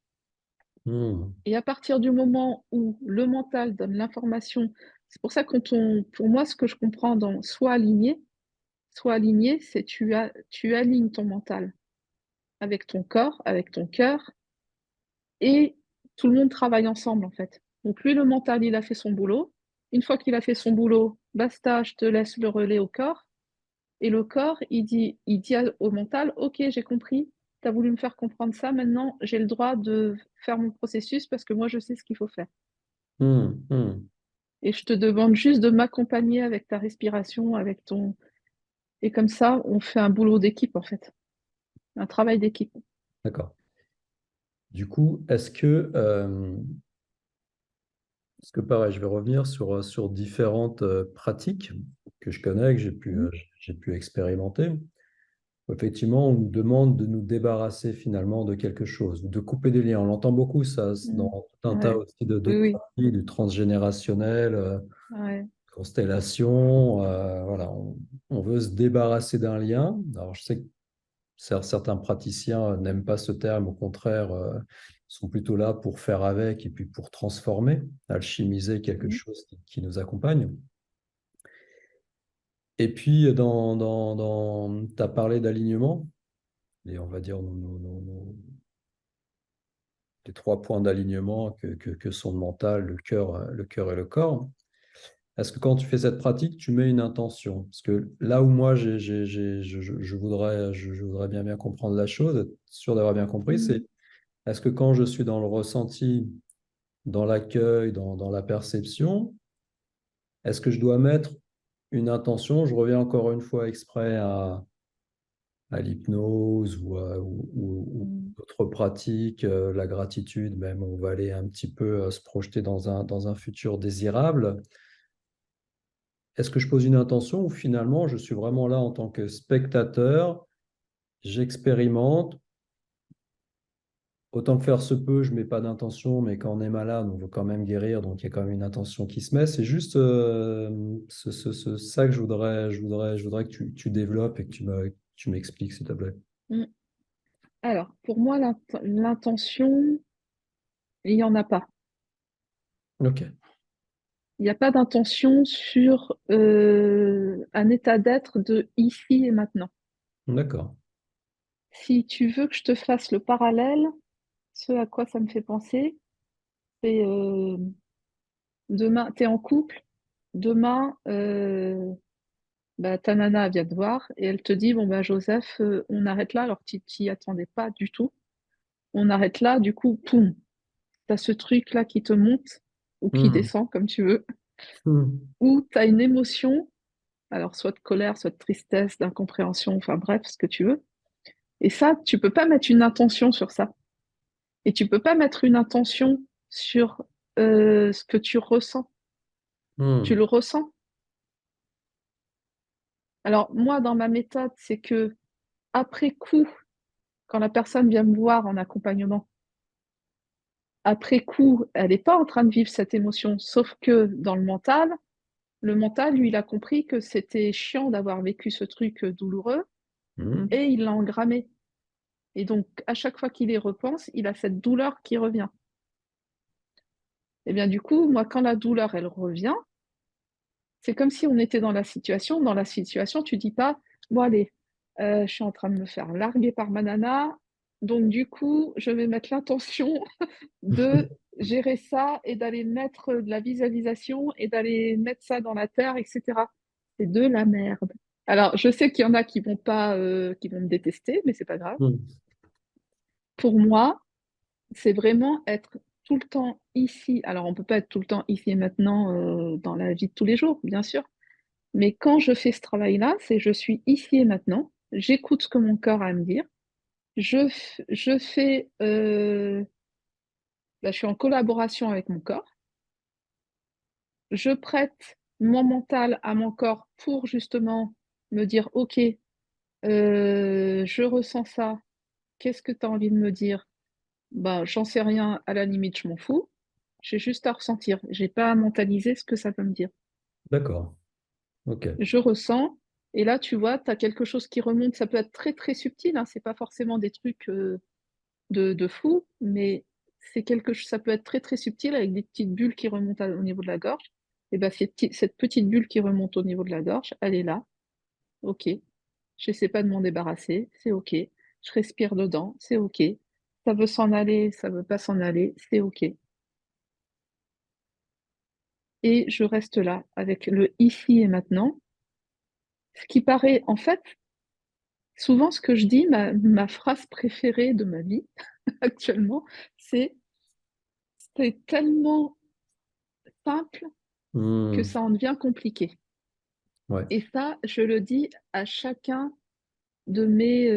Mhm. Et à partir du moment où le mental donne l'information, c'est pour ça que pour moi, ce que je comprends dans soit aligné, c'est tu alignes ton mental avec ton corps, avec ton cœur, et tout le monde travaille ensemble en fait. Donc lui, le mental, il a fait son boulot. Une fois qu'il a fait son boulot, basta, je te laisse le relais au corps. Et le corps, il dit au mental, ok, j'ai compris. tu as voulu me faire comprendre ça, maintenant j'ai le droit de faire mon processus parce que moi je sais ce qu'il faut faire. Hmm, hmm. Et je te demande juste de m'accompagner avec ta respiration, avec ton... Et comme ça, on fait un boulot d'équipe en fait, un travail d'équipe. D'accord. Du coup, est-ce que pareil, je vais revenir sur différentes pratiques que je connais, que Mhm. j'ai pu expérimenter. Effectivement, on nous demande de nous débarrasser finalement de quelque chose, de couper des liens. On l'entend beaucoup, ça, Mhm. dans tout un tas Ouais, aussi oui, d'autres oui, pratiques, du transgénérationnel, ouais. constellation. Voilà, on veut se débarrasser d'un lien. Alors, je sais que certains praticiens n'aiment pas ce terme, au contraire, sont plutôt là pour faire avec et puis pour transformer, alchimiser quelque Mhm. chose qui nous accompagne. Et puis, tu as parlé d'alignement, et on va dire les trois points d'alignement que sont le mental, le cœur et le corps. Est-ce que quand tu fais cette pratique, tu mets une intention? Parce que là où moi, je voudrais bien comprendre la chose, être sûr d'avoir bien compris, c'est Mhm. est-ce que quand je suis dans le ressenti, dans l'accueil, dans la perception, est-ce que je dois mettre une intention? Je reviens encore une fois exprès à l'hypnose ou Mhm. d'autres pratiques, la gratitude même, on va aller un petit peu se projeter dans un futur désirable. Est-ce que je pose une intention ou finalement je suis vraiment là en tant que spectateur, j'expérimente, autant que faire se peut, je ne mets pas d'intention, mais quand on est malade, on veut quand même guérir, donc il y a quand même une intention qui se met. C'est juste ça que je voudrais que tu développes et que tu m'expliques, s'il te plaît. Mhm. Alors, pour moi, l'intention, il n'y en a pas. Ok, Il n'y a pas d'intention sur un état d'être de ici et maintenant. d'accord. Si tu veux que je te fasse le parallèle, ce à quoi ça me fait penser, c'est demain, tu es en couple, demain, bah, ta nana vient te voir et elle te dit, bon, bah, Joseph, on arrête là, alors tu t'y attendais pas du tout. On arrête là, du coup, poum, tu as ce truc-là qui te monte ou qui Hmm. descend, comme tu veux, Hmm. ou tu as une émotion, alors soit de colère, soit de tristesse, d'incompréhension, enfin bref, ce que tu veux. Et ça, tu peux pas mettre une intention sur ça. Et tu peux pas mettre une intention sur ce que tu ressens. Tu Hmm. le ressens. Alors moi, dans ma méthode, c'est que après coup, quand la personne vient me voir en accompagnement, après coup, elle n'est pas en train de vivre cette émotion, sauf que dans le mental, lui, il a compris que c'était chiant d'avoir vécu ce truc douloureux Hmm. et il l'a engrammé. Et donc, à chaque fois qu'il y repense, il a cette douleur qui revient. Et bien du coup, moi, quand la douleur, elle revient, c'est comme si on était dans la situation. Dans la situation, tu dis pas, bon allez, je suis en train de me faire larguer par ma nana, donc du coup, je vais mettre l'intention de gérer ça et d'aller mettre de la visualisation et d'aller mettre ça dans la terre, etc. C'est de la merde. Alors, je sais qu'il y en a qui vont pas, qui vont me détester, mais c'est pas grave. Hmm. Pour moi, c'est vraiment être tout le temps ici. Alors, on peut pas être tout le temps ici et maintenant dans la vie de tous les jours, bien sûr. Mais quand je fais ce travail-là, c'est je suis ici et maintenant, j'écoute ce que mon corps a à me dire, je fais, là, je suis en collaboration avec mon corps, je prête mon mental à mon corps pour justement me dire, OK, je ressens ça, qu'est-ce que tu as envie de me dire? Ben, j'en sais rien, à la limite, je m'en fous, j'ai juste à ressentir, j'ai pas à mentaliser ce que ça veut me dire. D'accord. Ok. Je ressens, et là, tu vois, tu as quelque chose qui remonte. Ça peut être très, très subtil, hein, c'est pas forcément des trucs de fou, mais ça peut être très, très subtil avec des petites bulles qui remontent au niveau de la gorge. Et ben, cette petite bulle qui remonte au niveau de la gorge, elle est là. OK. Je sais pas de m'en débarrasser, c'est OK. Je respire dedans, c'est OK. Ça veut s'en aller, ça veut pas s'en aller, c'est OK. Et je reste là avec le ici et maintenant, ce qui paraît, en fait, Souvent, ce que je dis, ma phrase préférée de ma vie actuellement, c'est c'est tellement simple que Hmm. ça en devient compliqué. Ouais. Et ça, je le dis de mes,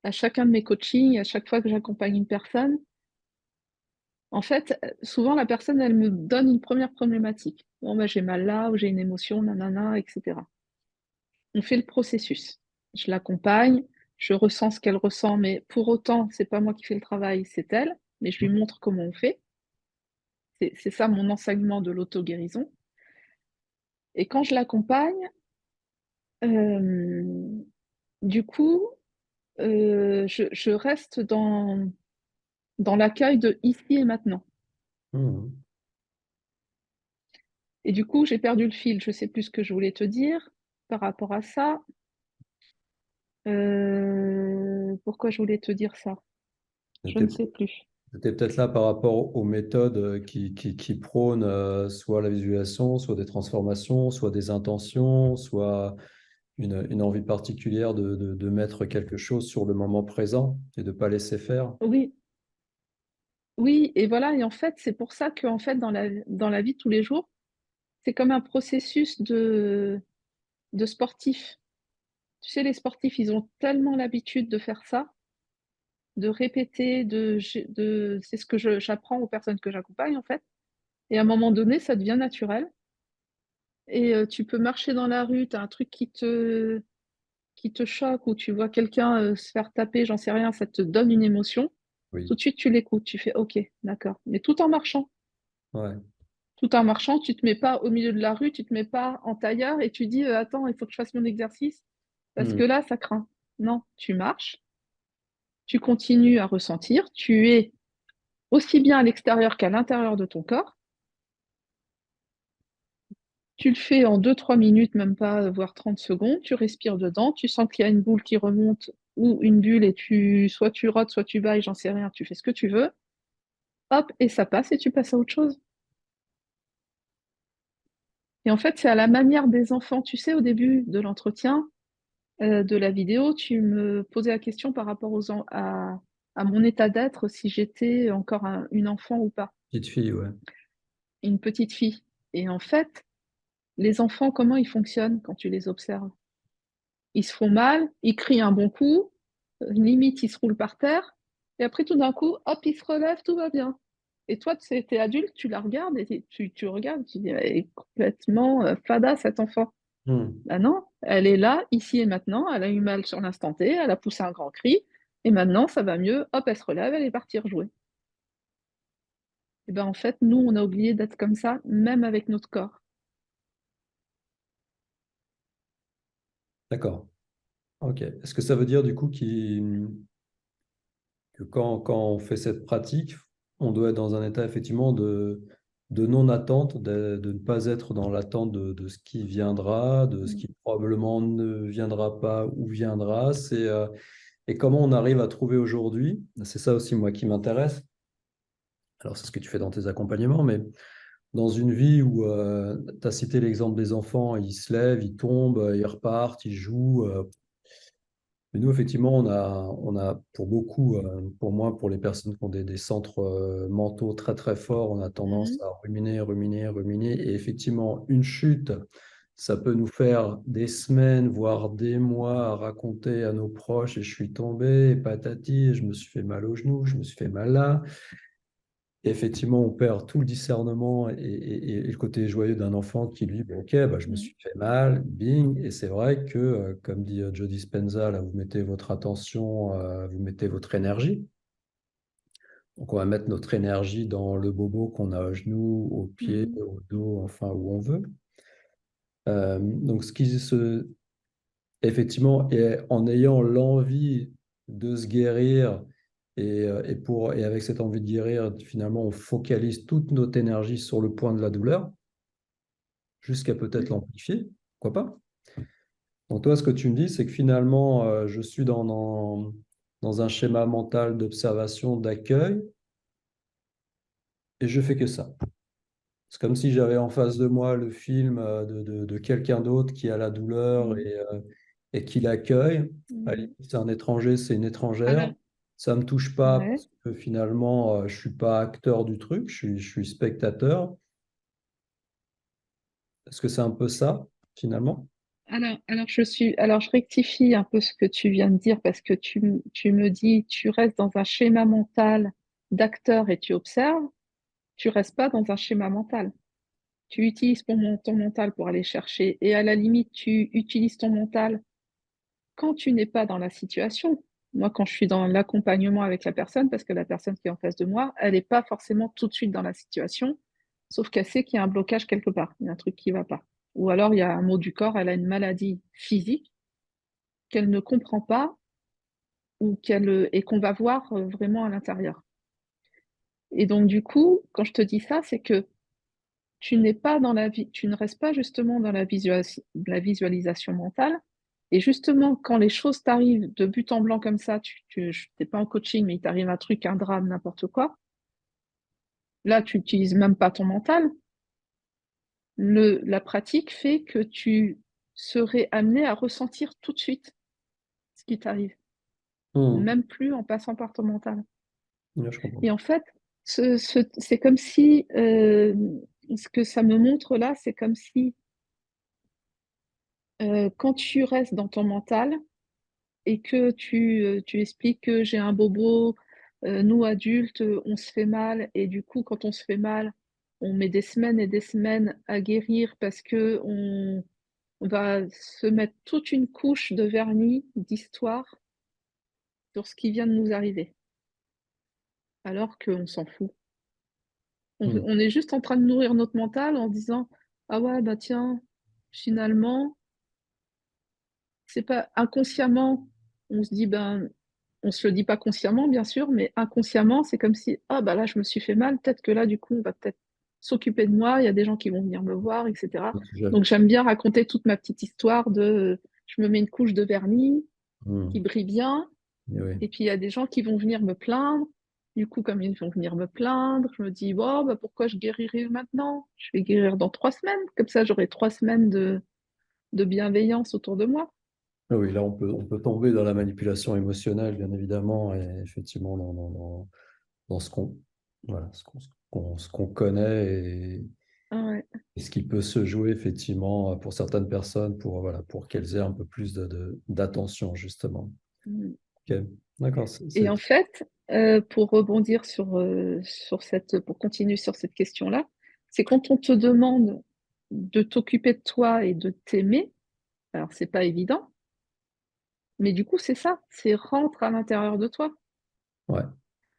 à chacun de mes coachings, à chaque fois que j'accompagne une personne. En fait, souvent la personne, elle me donne une première problématique. Bon, bah, j'ai mal là, ou j'ai une émotion, nanana, etc. On fait le processus. Je l'accompagne, je ressens ce qu'elle ressent, mais pour autant, c'est pas moi qui fais le travail, c'est elle. Mais je lui montre comment on fait. C'est ça mon enseignement de l'auto-guérison. Et quand je l'accompagne, hem, du coup, je reste dans l'accueil de ici et maintenant. Hmm. Et du coup, j'ai perdu le fil. Je sais plus ce que je voulais te dire par rapport à ça. Pourquoi je voulais te dire ça? Je ne C'était sais plus. c'était peut-être là par rapport aux méthodes qui prônent soit la visualisation, soit des transformations, soit des intentions, soit une envie particulière de mettre quelque chose sur le moment présent et de ne pas laisser faire. Oui, oui et voilà et en fait, c'est pour ça qu'en fait, dans la vie de tous les jours, c'est comme un processus de sportif. Tu sais, les sportifs, ils ont tellement l'habitude de faire ça, de répéter, de c'est ce que j'apprends aux personnes que j'accompagne, en fait et à un moment donné, ça devient naturel et tu peux marcher dans la rue, tu as un truc qui te choque ou tu vois quelqu'un, se faire taper, j'en sais rien, ça te donne une émotion. Oui. Tout de suite, tu l'écoutes, tu fais: «OK, d'accord», mais tout en marchant. Ouais. Tout en marchant, tu te mets pas au milieu de la rue, tu te mets pas en tailleur et tu dis: «Attends, il faut que je fasse mon exercice parce Hmm. que là, ça craint». Non, tu marches, tu continues à ressentir, tu es aussi bien à l'extérieur qu'à l'intérieur de ton corps. Tu le fais en 2 3 minutes, même pas, voire 30 secondes, tu respires dedans, tu sens qu'il y a une boule qui remonte ou une bulle et soit tu rotes, soit tu bailles, j'en sais rien, tu fais ce que tu veux. Hop et ça passe et tu passes à autre chose et en fait, c'est à la manière des enfants. Tu sais, au début de l'entretien, de la vidéo, tu me posais la question par rapport à mon état d'être, si j'étais encore une enfant ou pas, Petite fille, ouais. une petite fille et en fait, les enfants, comment ils fonctionnent quand tu les observes? Ils se font mal, ils crient un bon coup, limite ils se roulent par terre et après tout d'un coup, hop, ils se relèvent, tout va bien et toi, tu es adulte, tu la regardes et tu regardes, tu dis: «Elle est complètement, fada cet enfant». Hmm. Bah non, elle est là, ici et maintenant, elle a eu mal sur l'instant T, elle a poussé un grand cri et maintenant ça va mieux, hop, elle se relève, elle est partie rejouer. Et ben, en fait, nous, on a oublié d'être comme ça, même avec notre corps. D'accord. Ok. Est-ce que ça veut dire du coup que quand on fait cette pratique, on doit être dans un état effectivement de non-attente, de ne pas être dans l'attente de ce qui viendra, de ce Mmh. qui probablement ne viendra pas ou viendra. Et comment on arrive à trouver aujourd'hui, c'est ça aussi moi qui m'intéresse. Alors c'est ce que tu fais dans tes accompagnements, mais dans une vie où tu as cité l'exemple des enfants, ils se lèvent, ils tombent, ils repartent, ils jouent. Mais nous, effectivement, on a pour beaucoup, pour moi, pour les personnes qui ont des centres mentaux très très forts, on a Mmh. tendance à ruminer, ruminer, ruminer. Et effectivement, une chute, ça peut nous faire des semaines, voire des mois à raconter à nos proches, et je suis tombé, et patati, et je me suis fait mal au genou, je me suis fait mal là. Et effectivement, on perd tout le discernement et le côté joyeux d'un enfant qui lui, bon, ok, bah, je me Mmh. suis fait mal, bing. Et c'est vrai que, comme dit Joe Dispenza, là, vous mettez votre attention, vous mettez votre énergie. Donc, on va mettre notre énergie dans le bobo qu'on a au genou, au pied, Mmh. au dos, enfin, où on veut. Donc, effectivement, et en ayant l'envie de se guérir et avec cette envie de guérir, finalement, on focalise toute notre énergie sur le point de la douleur jusqu'à peut-être Mmh. l'amplifier, pourquoi pas. Donc toi, ce que tu me dis, c'est que finalement, je suis dans un schéma mental d'observation, d'accueil, et je fais que ça. C'est comme si j'avais en face de moi le film de quelqu'un d'autre qui a la douleur Mmh. et qui l'accueille. À la Mm. limite, c'est un étranger, c'est une étrangère. Alors, Ça ne me touche pas ouais. parce que finalement, je ne suis pas acteur du truc, je suis spectateur. Est-ce que c'est un peu ça, finalement? Alors, je rectifie un peu ce que tu viens de dire parce que tu me dis, tu restes dans un schéma mental d'acteur et tu observes. Tu restes pas dans un schéma mental. Tu utilises ton mental pour aller chercher et à la limite, tu utilises ton mental quand tu n'es pas dans la situation. Moi, quand je suis dans l'accompagnement avec la personne, parce que la personne qui est en face de moi, elle n'est pas forcément tout de suite dans la situation, sauf qu'elle sait qu'il y a un blocage quelque part, il y a un truc qui ne va pas. Ou alors il y a un mot du corps, elle a une maladie physique qu'elle ne comprend pas et qu'on va voir vraiment à l'intérieur. Et donc du coup, quand je te dis ça, c'est que tu n'es pas dans la vie, tu ne restes pas justement dans la visualisation mentale. Et justement, quand les choses t'arrivent de but en blanc comme ça, tu n'es pas en coaching, mais il t'arrive un truc, un drame, n'importe quoi, là, tu n'utilises même pas ton mental. La pratique fait que tu serais amené à ressentir tout de suite ce qui t'arrive, Hmm. même plus en passant par ton mental. Ouais, je comprends. Et en fait, c'est comme si, ce que ça me montre là, c'est comme si quand tu restes dans ton mental, et que tu expliques que j'ai un bobo, nous adultes, on se fait mal et du coup, quand on se fait mal, on met des semaines et des semaines à guérir parce qu'on va se mettre toute une couche de vernis, d'histoire sur ce qui vient de nous arriver, alors qu'on s'en fout. Hmm. On est juste en train de nourrir notre mental en disant: «Ah ouais, bah tiens, finalement». C'est pas inconsciemment, on se dit, ben, on se le dit pas consciemment, bien sûr, mais inconsciemment, c'est comme si: «Ah bah là, je me suis fait mal, peut-être que là, du coup, on va peut-être s'occuper de moi, il y a des gens qui vont venir me voir et cetera». Un sujet. Donc j'aime bien raconter toute ma petite histoire je me mets une couche de vernis qui Hmm. brille bien Eh oui. et puis il y a des gens qui vont venir me plaindre. Du coup, comme ils vont venir me plaindre, je me dis: «Bon, bah, pourquoi je guérirais maintenant? Je vais guérir dans 3 semaines, comme ça j'aurai 3 semaines de bienveillance autour de moi». Ah oui, là, on peut tomber dans la manipulation émotionnelle, bien évidemment, et effectivement, dans ce qu'on voilà, ce qu'on connaît Ah ouais. et ce qui peut se jouer, effectivement, pour certaines personnes, voilà, pour qu'elles aient un peu plus d'attention, justement. Mmh. Ok, d'accord. Et en fait, pour rebondir pour continuer sur cette question-là, c'est quand on te demande de t'occuper de toi et de t'aimer, alors c'est pas évident, mais du coup, c'est ça, c'est rentre à l'intérieur de toi. Ouais.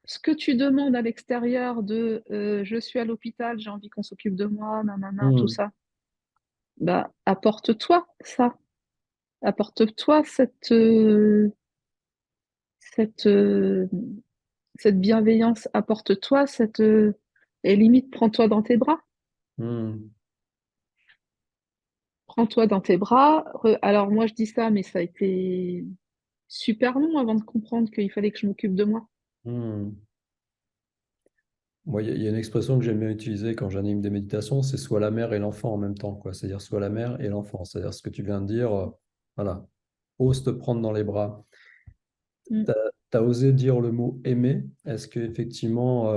Ce que tu demandes à l'extérieur «Je suis à l'hôpital, j'ai envie qu'on s'occupe de moi, nanana», tout Hmm. ça, bah, apporte-toi ça. Apporte-toi cette, cette bienveillance, apporte-toi et limite, prends-toi dans tes bras. Hmm. Prends-toi dans tes bras. Alors moi, je dis ça, mais ça a été super long avant de comprendre qu'il fallait que je m'occupe de moi. Hmm. Moi, il y a une expression que j'aime bien utiliser quand j'anime des méditations, c'est soit la mère et l'enfant en même temps, quoi. C'est-à-dire soit la mère et l'enfant. C'est-à-dire ce que tu viens de dire, voilà, ose te prendre dans les bras. Mm. Tu as osé dire le mot aimer. Est-ce qu'effectivement,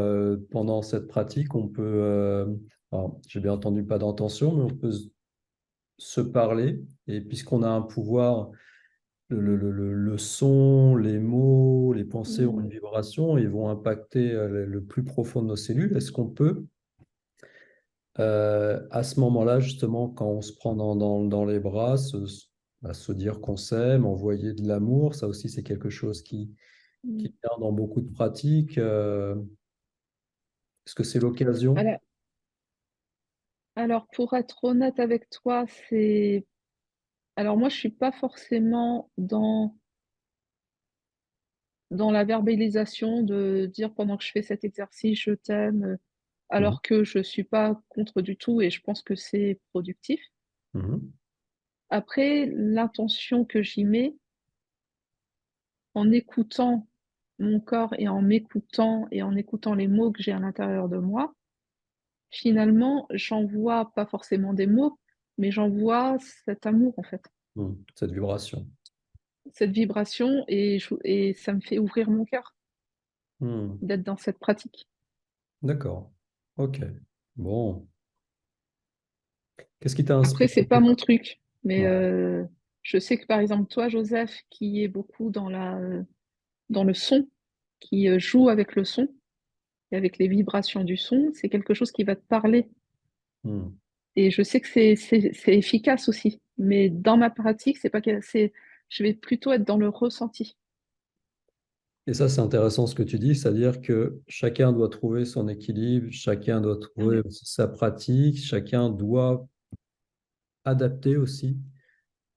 pendant cette pratique, on peut, alors, j'ai bien entendu pas d'intention, mais on peut se parler. Et puisqu'on a un pouvoir, le son, les mots, les pensées ont Mm. une vibration, ils vont impacter le plus profond de nos cellules. Est-ce qu'on peut à ce moment-là, justement, quand on se prend dans les bras, se dire qu'on s'aime, envoyer de l'amour, ça aussi, c'est quelque chose qui Mm. vient dans beaucoup de pratiques. Est-ce que c'est l'occasion? Alors, alors, pour être honnête avec toi, c'est... Alors moi, je suis pas forcément dans la verbalisation de dire pendant que je fais cet exercice, je t'aime, Mhm. alors que je suis pas contre du tout et je pense que c'est productif. Mhm. Après, l'intention que j'y mets, en écoutant mon corps et en écoutant les mots que j'ai à l'intérieur de moi, finalement, j'envoie pas forcément des mots, mais j'envoie cet amour, en fait. Mhm. Cette vibration. cette vibration et ça me fait ouvrir mon cœur Hmm. d'être dans cette pratique. D'accord. Ok. Bon. Qu'est-ce qui t'a Après, inspiré? c'est pas mon truc, mais Ouais. je sais que par exemple, toi, Joseph, qui est beaucoup dans le son, qui joue avec le son et avec les vibrations du son, c'est quelque chose qui va te parler. Hmm. Et je sais que c'est efficace aussi. Mais dans ma pratique, c'est pas que je vais plutôt être dans le ressenti. Et ça, c'est intéressant ce que tu dis, c'est-à-dire que chacun doit trouver son équilibre, chacun doit trouver Ouais. aussi sa pratique, chacun doit adapter aussi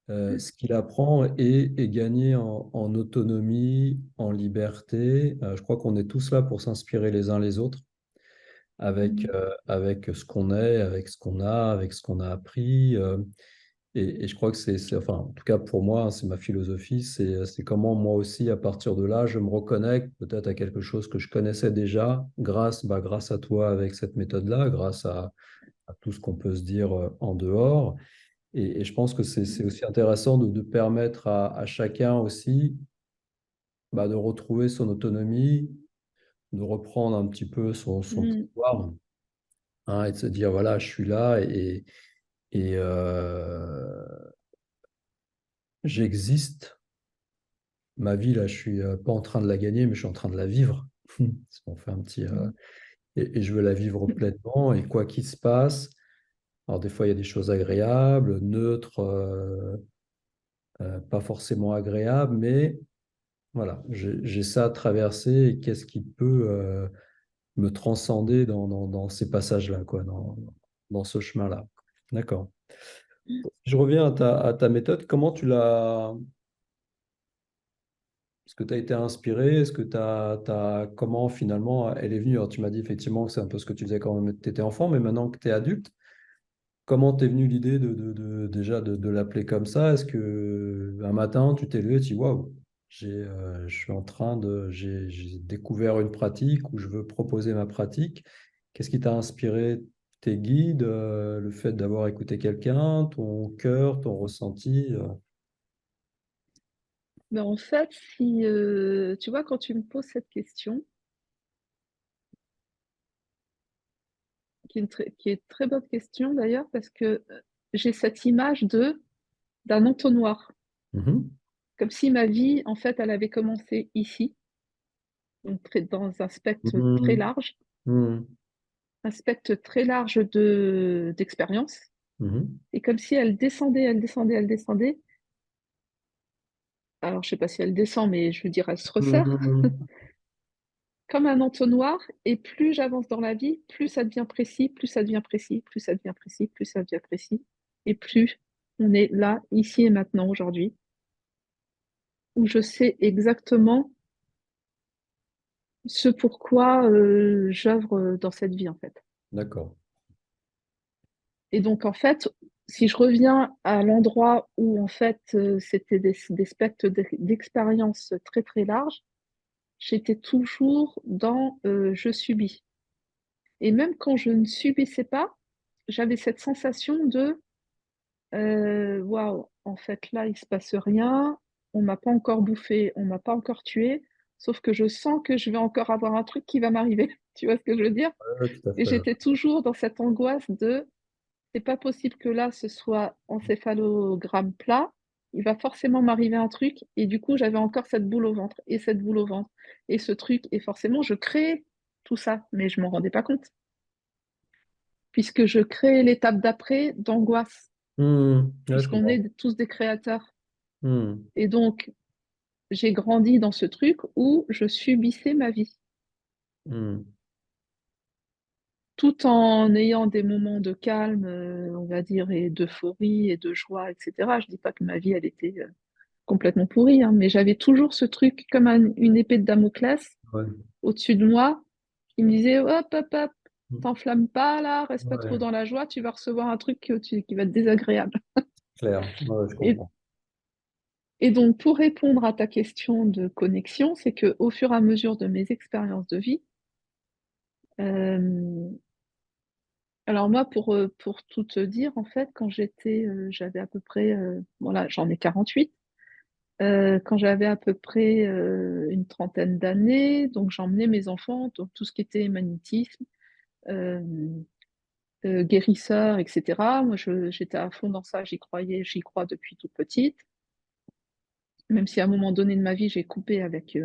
ce qu'il apprend et gagner en autonomie, en liberté. Je crois qu'on est tous là pour s'inspirer les uns les autres avec, Mhm. avec ce qu'on est, avec ce qu'on a, avec ce qu'on a appris. Et je crois que enfin, en tout cas pour moi, hein, c'est ma philosophie, c'est comment moi aussi, à partir de là, je me reconnecte peut-être à quelque chose que je connaissais déjà, grâce à toi avec cette méthode-là, grâce à tout ce qu'on peut se dire en dehors. Et je pense que c'est aussi intéressant de permettre à chacun aussi de retrouver son autonomie, de reprendre un petit peu son Mhm. pouvoir, hein, et de se dire, voilà, je suis là et j'existe. Ma vie, là, je suis pas en train de la gagner, mais je suis en train de la vivre. Parce qu'on fait un petit, Mhm. et je veux la vivre pleinement. Et quoi qu'il se passe, alors des fois, il y a des choses agréables, neutres, pas forcément agréables, mais voilà, j'ai ça à traverser. Et qu'est-ce qui peut me transcender dans ces passages-là, quoi, dans ce chemin-là. D'accord. Je reviens à ta méthode. Comment tu l'as. Est-ce que tu as été inspiré? Est-ce que comment finalement elle est venue? Alors, tu m'as dit effectivement que c'est un peu ce que tu faisais quand tu étais enfant, mais maintenant que tu es adulte, comment t'es venue l'idée déjà de l'appeler comme ça? Est-ce que un matin tu t'es levé et tu dis waouh, je suis en train j'ai découvert une pratique ou je veux proposer ma pratique? Qu'est-ce qui t'a inspiré? Tes guides, le fait d'avoir écouté quelqu'un, ton cœur, ton ressenti? Ben, en fait, si tu vois, quand tu me poses cette question, qui est une très bonne question d'ailleurs, parce que j'ai cette image d'un entonnoir, Mhm. comme si ma vie, en fait, elle avait commencé ici, donc dans un spectre très Mhm. large, Mhm. d'expérience, Mhm. et comme si elle descendait, elle descendait, elle descendait. Alors, je sais pas si elle descend, mais je veux dire, elle se resserre Mhm. comme un entonnoir, et plus j'avance dans la vie, plus ça devient précis, plus ça devient précis, plus ça devient précis, plus ça devient précis, et plus on est là, ici et maintenant, aujourd'hui, où je sais exactement ce pourquoi j'œuvre dans cette vie, en fait. D'accord. Et donc, en fait, si je reviens à l'endroit où, en fait, c'était des spectres d'expérience très, très larges, j'étais toujours dans je subis. Et même quand je ne subissais pas, j'avais cette sensation de waouh, en fait, là, il se passe rien, on m'a pas encore bouffé, on m'a pas encore tué, sauf que je sens que je vais encore avoir un truc qui va m'arriver. Tu vois ce que je veux dire? Ouais, tout à Et fait. j'étais toujours dans cette angoisse de c'est pas possible que là, ce soit encéphalogramme plat, il va forcément m'arriver un truc, et du coup, j'avais encore cette boule au ventre, et cette boule au ventre, et ce truc, et forcément, je créais tout ça, mais je m'en rendais pas compte, puisque je créais l'étape d'après d'angoisse, Ouais, je puisqu'on comprends. est tous des créateurs. Hmm. Et donc, j'ai grandi dans ce truc où je subissais ma vie, Hmm. tout en ayant des moments de calme, on va dire, et d'euphorie et de joie, etc. Je dis pas que ma vie, elle était complètement pourrie, hein, mais j'avais toujours ce truc comme une épée de Damoclès Ouais. au-dessus de moi qui me disait hop, hop, hop, t'enflamme pas là, reste pas trop Ouais, dans la joie, tu vas recevoir un truc qui va être désagréable. clair. Ouais, je Et, comprends. et donc, pour répondre à ta question de connexion, c'est que au fur et à mesure de mes expériences de vie, euh, alors moi, pour tout te dire, en fait, quand j'avais à peu près, voilà, j'en ai 48. quand j'avais à peu près une trentaine d'années, donc j'emmenais mes enfants, donc tout ce qui était magnétisme, euh, guérisseur, etc. Moi, j'étais à fond dans ça, j'y croyais, j'y crois depuis toute petite, même si à un moment donné de ma vie, j'ai coupé avec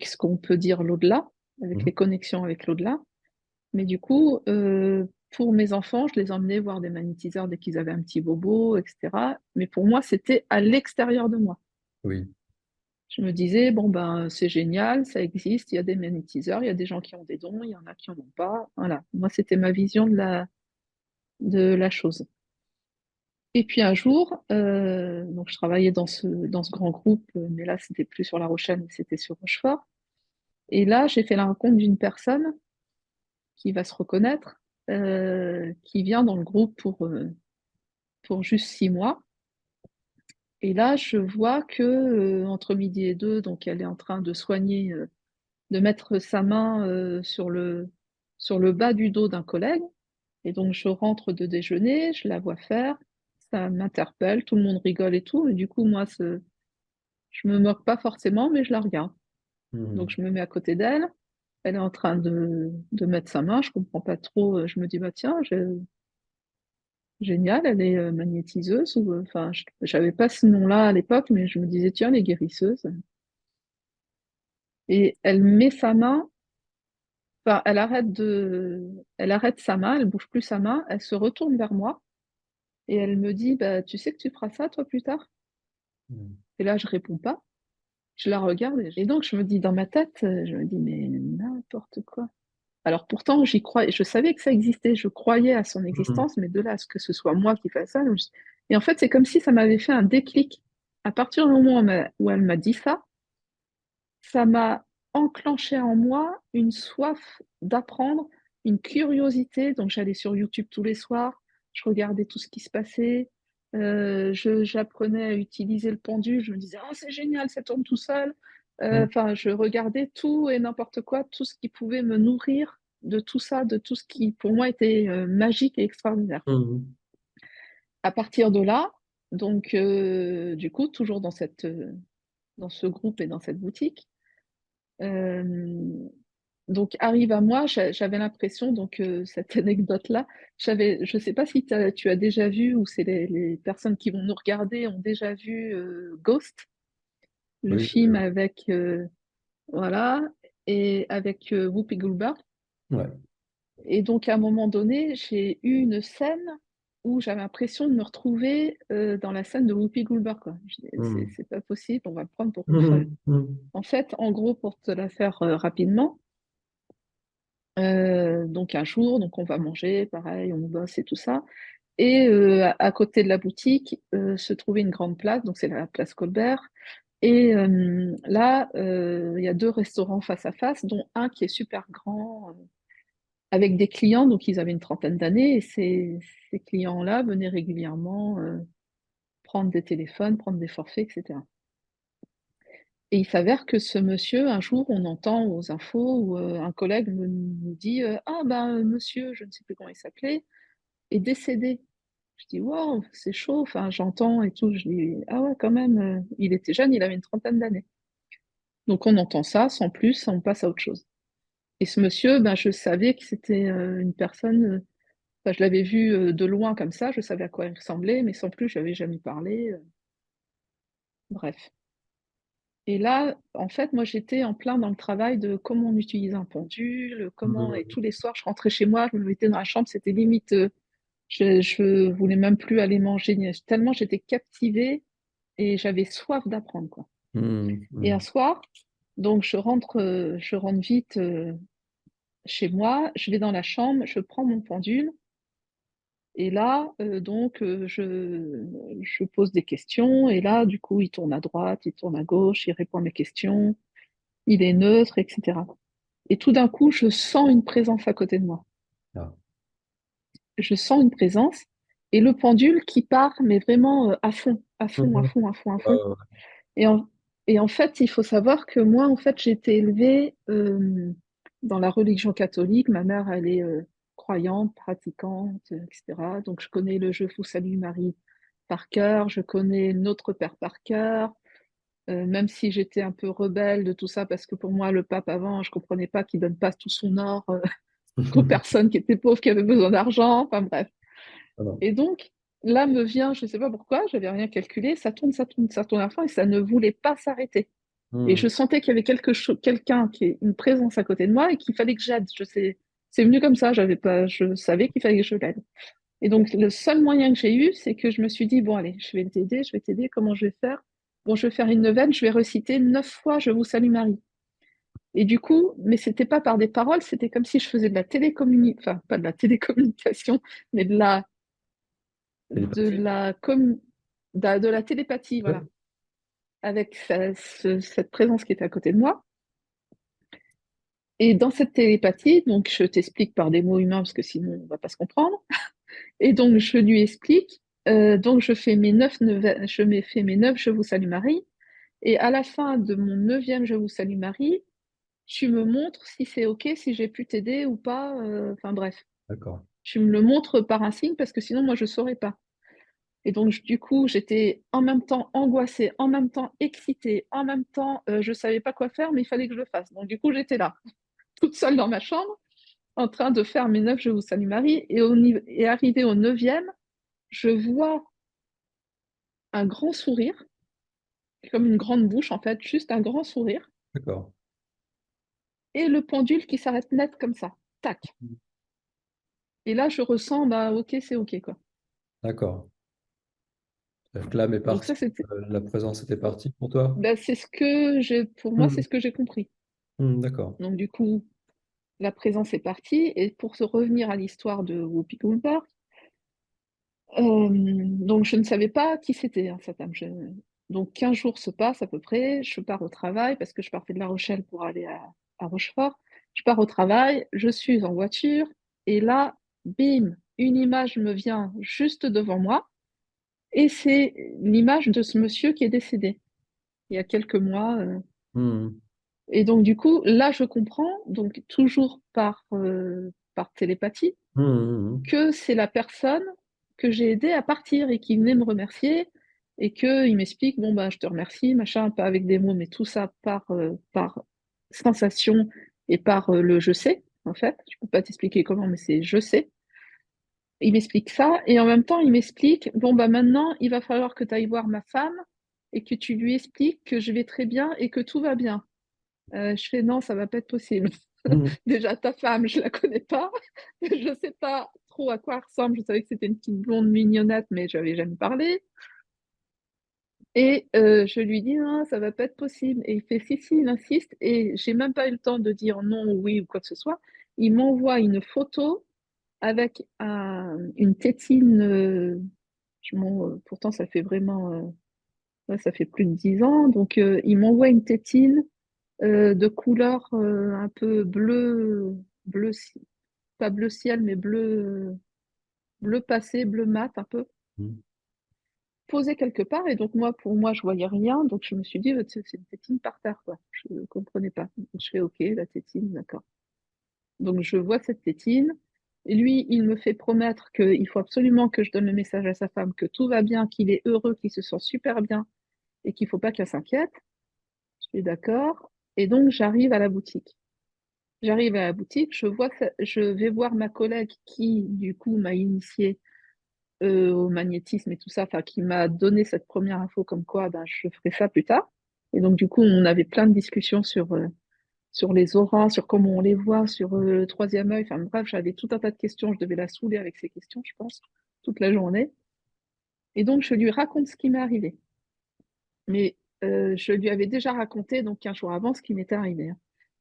ce qu'on peut dire l'au-delà, avec Mhm. les connexions avec l'au-delà. Mais du coup, pour mes enfants, je les emmenais voir des magnétiseurs dès qu'ils avaient un petit bobo, etc. Mais pour moi, c'était à l'extérieur de moi. Oui. Je me disais, bon, ben, c'est génial, ça existe, il y a des magnétiseurs, il y a des gens qui ont des dons, il y en a qui n'en ont pas. Voilà. Moi, c'était ma vision de la chose. Et puis un jour, donc je travaillais dans ce grand groupe, mais là, c'était plus sur La Rochelle, mais c'était sur Rochefort. Et là, j'ai fait la rencontre d'une personne qui va se reconnaître, qui vient dans le groupe pour juste 6 mois. Et là, je vois que entre midi et deux, donc elle est en train de soigner, de mettre sa main sur le bas du dos d'un collègue. Et donc, je rentre de déjeuner, je la vois faire, ça m'interpelle, tout le monde rigole et tout. Et du coup, moi, je me moque pas forcément, mais je la regarde. Donc, Mhm. je me mets à côté d'elle. Elle est en train de mettre sa main, je comprends pas trop. Je me dis, bah tiens, génial, elle est magnétiseuse. Ou, enfin, j'avais pas ce nom-là à l'époque, mais je me disais, tiens, elle est guérisseuse. Et elle met sa main, enfin, elle arrête sa main, elle bouge plus sa main, elle se retourne vers moi et elle me dit, bah, tu sais que tu feras ça, toi, plus tard? Mhm. Et là, je réponds pas. Je la regarde et donc je me dis dans ma tête, je me dis, mais n'importe quoi. Alors pourtant, j'y crois, je savais que ça existait, je croyais à son Mhm. existence, mais de là à ce que ce soit moi qui fasse ça. Et en fait, c'est comme si ça m'avait fait un déclic. À partir du moment où elle m'a dit ça m'a enclenché en moi une soif d'apprendre, une curiosité. Donc j'allais sur YouTube tous les soirs, je regardais tout ce qui se passait, j'apprenais à utiliser le pendule, je me disais: «Oh c'est génial, ça tourne tout seul». Enfin, je regardais tout et n'importe quoi, tout ce qui pouvait me nourrir de tout ça, de tout ce qui pour moi était, magique et extraordinaire. Mhm. À partir de là, donc du coup, toujours dans ce groupe et dans cette boutique, Hem, donc arrive à moi, j'avais l'impression donc cette anecdote-là, je ne sais pas si tu as déjà vu ou c'est les personnes qui vont nous regarder ont déjà vu, Ghost, le Oui. film avec, voilà et avec, Whoopi Goldberg Ouais. et donc à un moment donné, j'ai eu une scène où j'avais l'impression de me retrouver, dans la scène de Whoopi Goldberg, quoi. Je dis: «C'est Mhm. c'est pas possible, on va me prendre pour une folle». Mhm. Mhm. En fait, en gros, pour te la faire, rapidement. Donc un jour, donc on va manger, pareil, on bosse et tout ça et à côté de la boutique, se trouvait une grande place, donc c'est la place Colbert et là, il y a 2 restaurants face à face, dont un qui est super grand, avec des clients, donc ils avaient une trentaine d'années et ces clients-là venaient régulièrement, prendre des téléphones, prendre des forfaits et cetera et il s'avère que ce monsieur, un jour, on entend aux infos où, un collègue nous dit, «Ah ben, monsieur», je ne sais plus comment il s'appelait, est décédé. Je dis: «Waouh, c'est chaud», enfin, j'entends et tout, je dis: «Ah ouais, quand même, il était jeune, il avait une trentaine d'années». Donc on entend ça, sans plus, on passe à autre chose et ce monsieur, ben, je savais que c'était, une personne, enfin, je l'avais vu, de loin comme ça, je savais à quoi il ressemblait, mais sans plus, je lui avais jamais parlé, bref et là, en fait, moi, j'étais en plein dans le travail de comment on utilise un pendule, comment et Mhm. tous les soirs, je rentrais chez moi, je me mettais dans la chambre, c'était limite, je voulais même plus aller manger ni tellement j'étais captivée et j'avais soif d'apprendre, quoi Mhm. et un Mhm. soir, donc je rentre vite, chez moi, je vais dans la chambre, je prends mon pendule et là, donc je pose des questions et là, du coup, il tourne à droite, il tourne à gauche, il répond à mes questions, il est neutre et cetera et tout d'un coup, je sens une présence à côté de moi. Ah. Je sens une présence et le pendule qui part, mais vraiment, à fond, à fond, à Mhm. fond, à fond, à Ouais, fond ouais. et en fait, il faut savoir que moi, en fait, j'ai été élevée, dans la religion catholique. Ma mère, elle est, croyante, pratiquante, et cetera. Donc je connais le «Je vous salue Marie» par cœur, je connais notre père par cœur, même si j'étais un peu rebelle de tout ça, parce que pour moi, le pape avant, je comprenais pas qu'il donne pas tout son or qu'aux personnes qui étaient pauvres, qui avaient besoin d'argent, enfin bref. Alors, Et donc, là me vient, je sais pas pourquoi, j'avais rien calculé, ça tourne, ça tourne, ça tourne à la fin, et ça ne voulait pas s'arrêter. Et hmm, je sentais qu'il y avait quelqu'un qui est une présence à côté de moi et qu'il fallait que j'aide. C'est venu comme ça, je savais qu'il fallait que je l'aide. Et donc, le seul moyen que j'ai eu, c'est que je me suis dit, bon, allez, je vais t'aider, comment je vais faire? Bon, je vais faire une neuvaine, je vais reciter 9 fois Je vous salue Marie. Et du coup, mais c'était pas par des paroles, c'était comme si je faisais de la télécommunication, enfin, pas de la télécommunication, mais de télépathie. la, com- de la télépathie, Ouais, voilà, avec cette présence qui était à côté de moi. Et dans cette télépathie, donc je t'explique par des mots humains parce que sinon on va pas se comprendre. Et donc je lui explique, donc je fais mes 9 fait mes 9 Je vous salue Marie. Et à la fin de mon 9e Je vous salue Marie, tu me montres si c'est OK, si j'ai pu t'aider ou pas. Enfin bref, d'accord. tu me le montres par un signe parce que sinon moi je saurais pas. Et donc du coup j'étais en même temps angoissée, en même temps excitée, en même temps je savais pas quoi faire mais il fallait que je le fasse. Donc du coup j'étais là, toute seule dans ma chambre en train de faire mes 9 Je vous salue Marie, et arrivé au 9e, je vois un grand sourire, comme une grande bouche en fait, juste un grand sourire, D'accord. et le pendule qui s'arrête net comme ça, tac. Et là, je ressens, bah ok, c'est ok quoi. D'accord. C'est-à-dire que l'âme est Donc partie, ça, c'était, la présence était partie pour toi? bah, pour moi, c'est Hmm, ce que j'ai compris. d'accord. Donc du coup, la présence est partie, et pour se revenir à l'histoire de Whoopi Goldberg, donc je ne savais pas qui c'était, hein, cette âme. Donc 15 jours se passent à peu près, je pars au travail parce que je partais de La Rochelle pour aller à Rochefort. Je pars au travail, je suis en voiture et là, bim, une image me vient juste devant moi et c'est l'image de ce monsieur qui est décédé il y a quelques mois. Hmm, Et donc du coup, là, je comprends, donc toujours par télépathie, hmm, que c'est la personne que j'ai aidée à partir et qui venait me remercier et qu'il m'explique, bon, bah, je te remercie, machin, pas avec des mots, mais tout ça par sensation et par le je sais, en fait. Je peux pas t'expliquer comment, mais c'est je sais. Il m'explique ça et en même temps, il m'explique, bon, bah, maintenant, il va falloir que tu ailles voir ma femme et que tu lui expliques que je vais très bien et que tout va bien. Je fais non, ça va pas être possible. hmm, Déjà, ta femme, je la connais pas. Je sais pas trop à quoi elle ressemble. Je savais que c'était une petite blonde mignonnette, mais je n'avais jamais parlé. Et je lui dis non, ça va pas être possible. Et il fait si, si, il insiste. Et j'ai même pas eu le temps de dire non ou oui ou quoi que ce soit. Il m'envoie une photo avec une tétine. Pourtant, ça fait vraiment, ouais, ça fait plus de 10 ans. Donc, il m'envoie une tétine de couleur un peu bleu, pas bleu ciel, mais bleu passé, bleu mat un peu, hmm. posé quelque part. Et donc moi, pour moi, je voyais rien. Donc je me suis dit, c'est une tétine par terre, quoi. Je ne comprenais pas. Donc, je fais OK, la tétine, d'accord. Donc je vois cette tétine. Et lui, il me fait promettre qu'il faut absolument que je donne le message à sa femme que tout va bien, qu'il est heureux, qu'il se sent super bien et qu'il ne faut pas qu'elle s'inquiète. Je suis d'accord. Et donc j'arrive à la boutique. J'arrive à la boutique, je vais voir ma collègue qui, du coup, m'a initiée au magnétisme et tout ça, enfin, qui m'a donné cette première info comme quoi ben, je ferai ça plus tard. Et donc, du coup, on avait plein de discussions sur les auras, sur comment on les voit, sur le troisième œil. Enfin, bref, j'avais tout un tas de questions. Je devais la saouler avec ces questions, je pense, toute la journée. Et donc, je lui raconte ce qui m'est arrivé. Mais je lui avais déjà raconté, donc 15 jours avant, ce qui m'était arrivé, hein.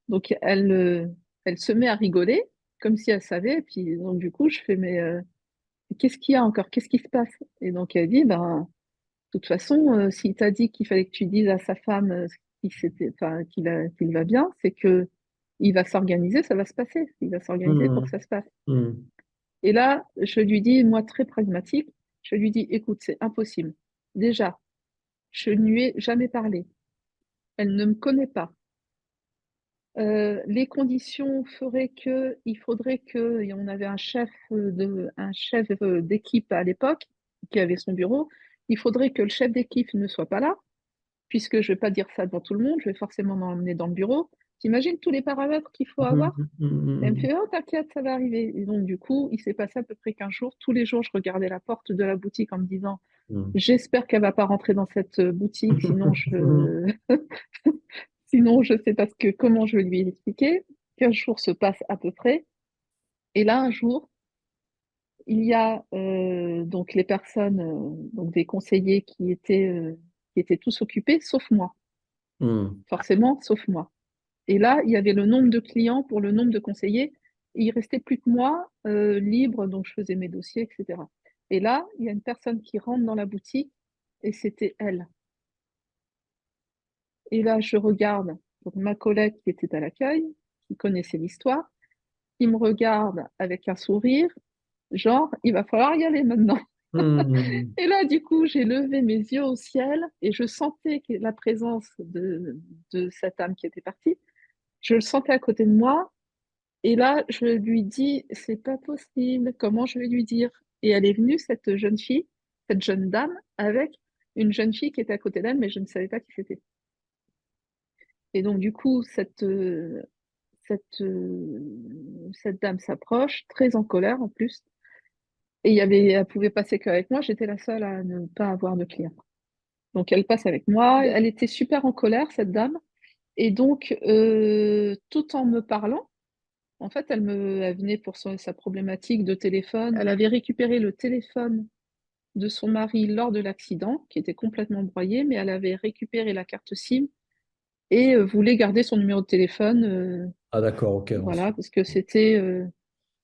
Donc, elle se met à rigoler, comme si elle savait. Et puis, donc, du coup, je fais, mais qu'est-ce qu'il y a encore? Qu'est-ce qui se passe? Et donc, elle dit, ben, de toute façon, s'il t'a dit qu'il fallait que tu dises à sa femme enfin, qu'il va bien, c'est que il va s'organiser, ça va se passer. Il va s'organiser pour Hmm, que ça se passe. hmm, Et là, je lui dis, moi, très pragmatique, je lui dis, écoute, c'est impossible. Déjà, je ne lui ai jamais parlé. Elle ne me connaît pas. Les conditions feraient que, il faudrait que, et on avait un chef d'équipe à l'époque qui avait son bureau, il faudrait que le chef d'équipe ne soit pas là, puisque je ne vais pas dire ça devant tout le monde, je vais forcément l'emmener dans le bureau. T'imagines tous les paramètres qu'il faut avoir? Et elle me fait, oh, t'inquiète, ça va arriver. Et donc, du coup, il s'est passé à peu près 15 jours. Tous les jours, je regardais la porte de la boutique en me disant, j'espère qu'elle va pas rentrer dans cette boutique, sinon sinon je sais pas comment je vais lui expliquer. 15 jours se passent à peu près. Et là, un jour, il y a donc les personnes, donc des conseillers qui étaient tous occupés, sauf moi. Forcément, sauf moi. Et là, il y avait le nombre de clients pour le nombre de conseillers. Et il restait plus que moi libre, donc je faisais mes dossiers, etc. Et là, il y a une personne qui rentre dans la boutique et c'était elle. Et là, je regarde donc, ma collègue qui était à l'accueil, qui connaissait l'histoire, qui me regarde avec un sourire, genre, il va falloir y aller maintenant. Et là, du coup, j'ai levé mes yeux au ciel et je sentais que la présence de cette âme qui était partie. Je le sentais à côté de moi. Et là, je lui dis, c'est pas possible, comment je vais lui dire? Et elle est venue, cette jeune fille, cette jeune dame, avec une jeune fille qui était à côté d'elle, mais je ne savais pas qui c'était. Et donc, du coup, cette dame s'approche, très en colère en plus. Et elle pouvait passer qu'avec moi, j'étais la seule à ne pas avoir de clients. Donc, elle passe avec moi. Elle était super en colère, cette dame. Et donc, tout en me parlant, en fait, elle venait pour sa problématique de téléphone. Elle avait récupéré le téléphone de son mari lors de l'accident, qui était complètement broyé, mais elle avait récupéré la carte SIM et voulait garder son numéro de téléphone. Ah d'accord, ok. Voilà, parce que c'était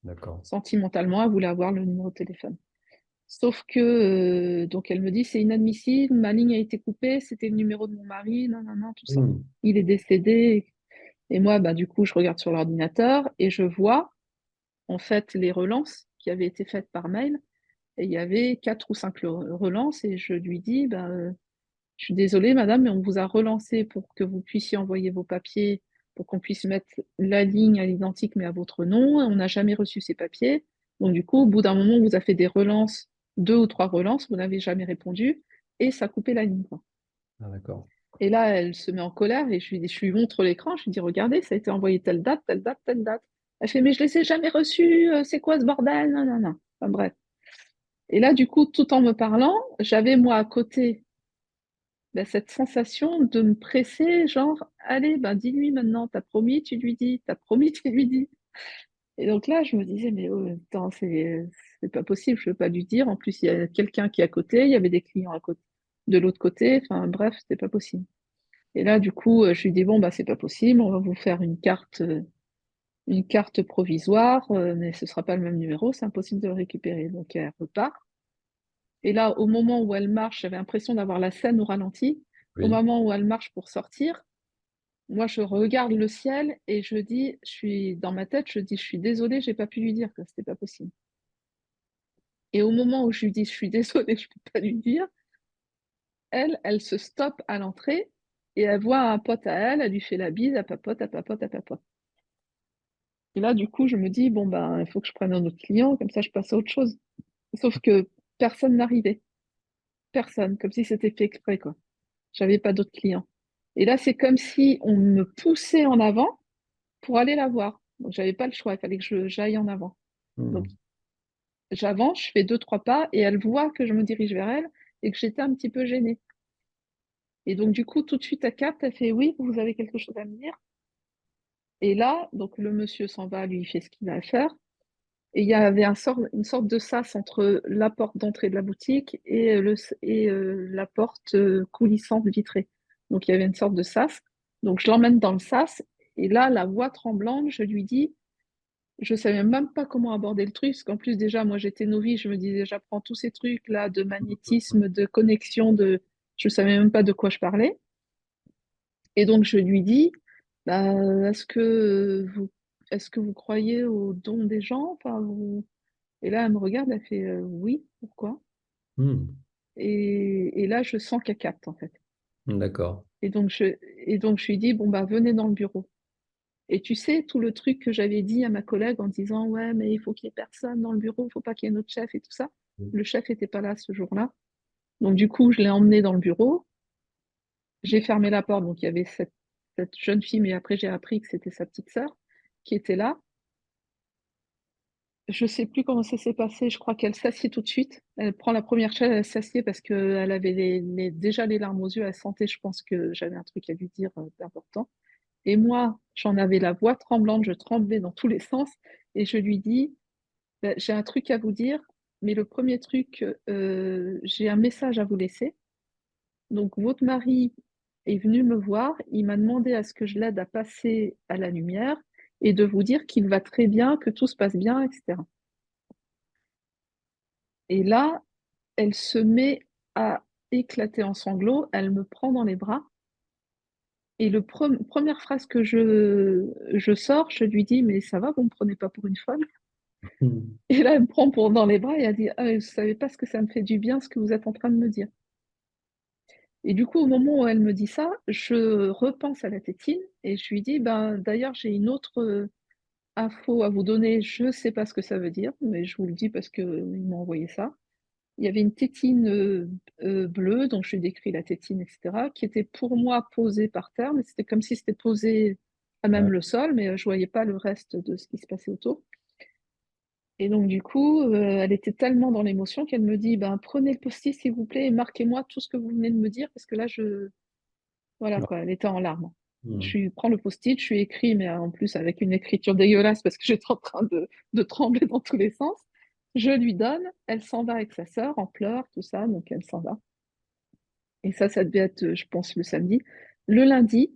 D'accord. sentimentalement, elle voulait avoir le numéro de téléphone. Sauf que, donc elle me dit, c'est inadmissible, ma ligne a été coupée, c'était le numéro de mon mari, non, non, non, tout ça. Il est décédé. Et moi, bah, du coup, je regarde sur l'ordinateur et je vois, en fait, les relances qui avaient été faites par mail. Et il y avait 4 ou 5 relances et je lui dis, bah, je suis désolée, madame, mais on vous a relancé pour que vous puissiez envoyer vos papiers, pour qu'on puisse mettre la ligne à l'identique, mais à votre nom. On n'a jamais reçu ces papiers. Donc, du coup, au bout d'un moment, on vous a fait des relances, 2 ou 3 relances, vous n'avez jamais répondu, et ça a coupé la ligne, quoi. Ah d'accord. Et là, elle se met en colère et je lui montre l'écran. Je lui dis, regardez, ça a été envoyé telle date, telle date, telle date. Elle fait, mais je ne les ai jamais reçus, c'est quoi ce bordel? Non, non, non. Enfin, bref. Et là, du coup, tout en me parlant, j'avais moi à côté bah, cette sensation de me presser, genre, allez, ben, dis-lui maintenant, t'as promis, tu lui dis, t'as promis, tu lui dis. Et donc là, je me disais, mais oh, attends, c'est pas possible, je ne veux pas lui dire. En plus, il y a quelqu'un qui est à côté, il y avait des clients à côté, de l'autre côté, enfin bref, c'était pas possible. Et là, du coup, je lui dis, bon, bah, c'est pas possible, on va vous faire une carte provisoire, mais ce sera pas le même numéro, c'est impossible de le récupérer. Donc, elle repart. Et là, au moment où elle marche, j'avais l'impression d'avoir la scène au ralenti. Au Oui. moment où elle marche pour sortir, moi, je regarde le ciel et je dis, dans ma tête, je dis, je suis désolée, j'ai pas pu lui dire que c'était pas possible. Et au moment où je lui dis, je suis désolée, je peux pas lui dire, elle se stoppe à l'entrée et elle voit un pote à elle, elle lui fait la bise, elle papote, elle papote, elle papote. Et là, du coup, je me dis, bon, ben, il faut que je prenne un autre client, comme ça, je passe à autre chose. Sauf que personne n'arrivait. Personne, comme si c'était fait exprès, quoi. J'avais pas d'autres clients. Et là, c'est comme si on me poussait en avant pour aller la voir. Donc, j'avais pas le choix, il fallait que j'aille en avant. Donc, j'avance, je fais 2, 3 pas et elle voit que je me dirige vers elle et que j'étais un petit peu gênée. Et donc, du coup, tout de suite, elle capte, elle fait oui, vous avez quelque chose à me dire. Et là, donc, le monsieur s'en va, lui, il fait ce qu'il a à faire. Et il y avait une sorte de sas entre la porte d'entrée de la boutique et la porte coulissante vitrée. Donc il y avait une sorte de sas. Donc je l'emmène dans le sas et là, la voix tremblante, je lui dis, je savais même pas comment aborder le truc, parce qu'en plus déjà, moi j'étais novice, je me disais, j'apprends tous ces trucs là de magnétisme, de connexion, je savais même pas de quoi je parlais. Et donc je lui dis, bah, est-ce que vous croyez au don des gens? Enfin, Et là, elle me regarde, elle fait oui, pourquoi? Et là, je sens qu'elle capte en fait. D'accord. Et donc, je lui dis, bon, bah, venez dans le bureau. Et tu sais, tout le truc que j'avais dit à ma collègue en disant, ouais, mais il faut qu'il y ait personne dans le bureau, il ne faut pas qu'il y ait notre chef et tout ça. Le chef n'était pas là ce jour-là. Donc du coup, je l'ai emmenée dans le bureau, j'ai fermé la porte, donc il y avait cette jeune fille, mais après j'ai appris que c'était sa petite sœur qui était là. Je sais plus comment ça s'est passé, je crois qu'elle s'assied tout de suite. Elle prend la première chaise, elle s'assied parce qu'elle avait déjà les larmes aux yeux, elle sentait, je pense, que j'avais un truc à lui dire d'important. Et moi, j'en avais la voix tremblante, je tremblais dans tous les sens, et je lui dis, bah, j'ai un truc à vous dire, mais le premier truc, j'ai un message à vous laisser. Donc, votre mari est venu me voir, il m'a demandé à ce que je l'aide à passer à la lumière et de vous dire qu'il va très bien, que tout se passe bien, etc. Et là, elle se met à éclater en sanglots, elle me prend dans les bras. Et la première phrase que je sors, je lui dis, mais ça va, vous ne me prenez pas pour une folle? Mhm. Et là, elle me prend dans les bras et elle dit, ah, vous ne savez pas ce que ça me fait du bien, ce que vous êtes en train de me dire. Et du coup, au moment où elle me dit ça, je repense à la tétine et je lui dis, ben, d'ailleurs, j'ai une autre info à vous donner, je ne sais pas ce que ça veut dire, mais je vous le dis parce qu'il m'a envoyé ça. Il y avait une tétine bleue, donc je lui décris la tétine, etc., qui était pour moi posée par terre, mais c'était comme si c'était posé à même Ouais. le sol, mais je ne voyais pas le reste de ce qui se passait autour. Et donc, du coup, elle était tellement dans l'émotion qu'elle me dit, ben, prenez le post-it, s'il vous plaît, et marquez-moi tout ce que vous venez de me dire, parce que là, voilà, Ouais. quoi, elle était en larmes. Je Mhm. lui prends le post-it, je lui écris, mais en plus avec une écriture dégueulasse, parce que j'étais en train de trembler dans tous les sens. Je lui donne, elle s'en va avec sa sœur, en pleurs, tout ça, donc elle s'en va. Et ça devait être, je pense, le samedi. Le lundi,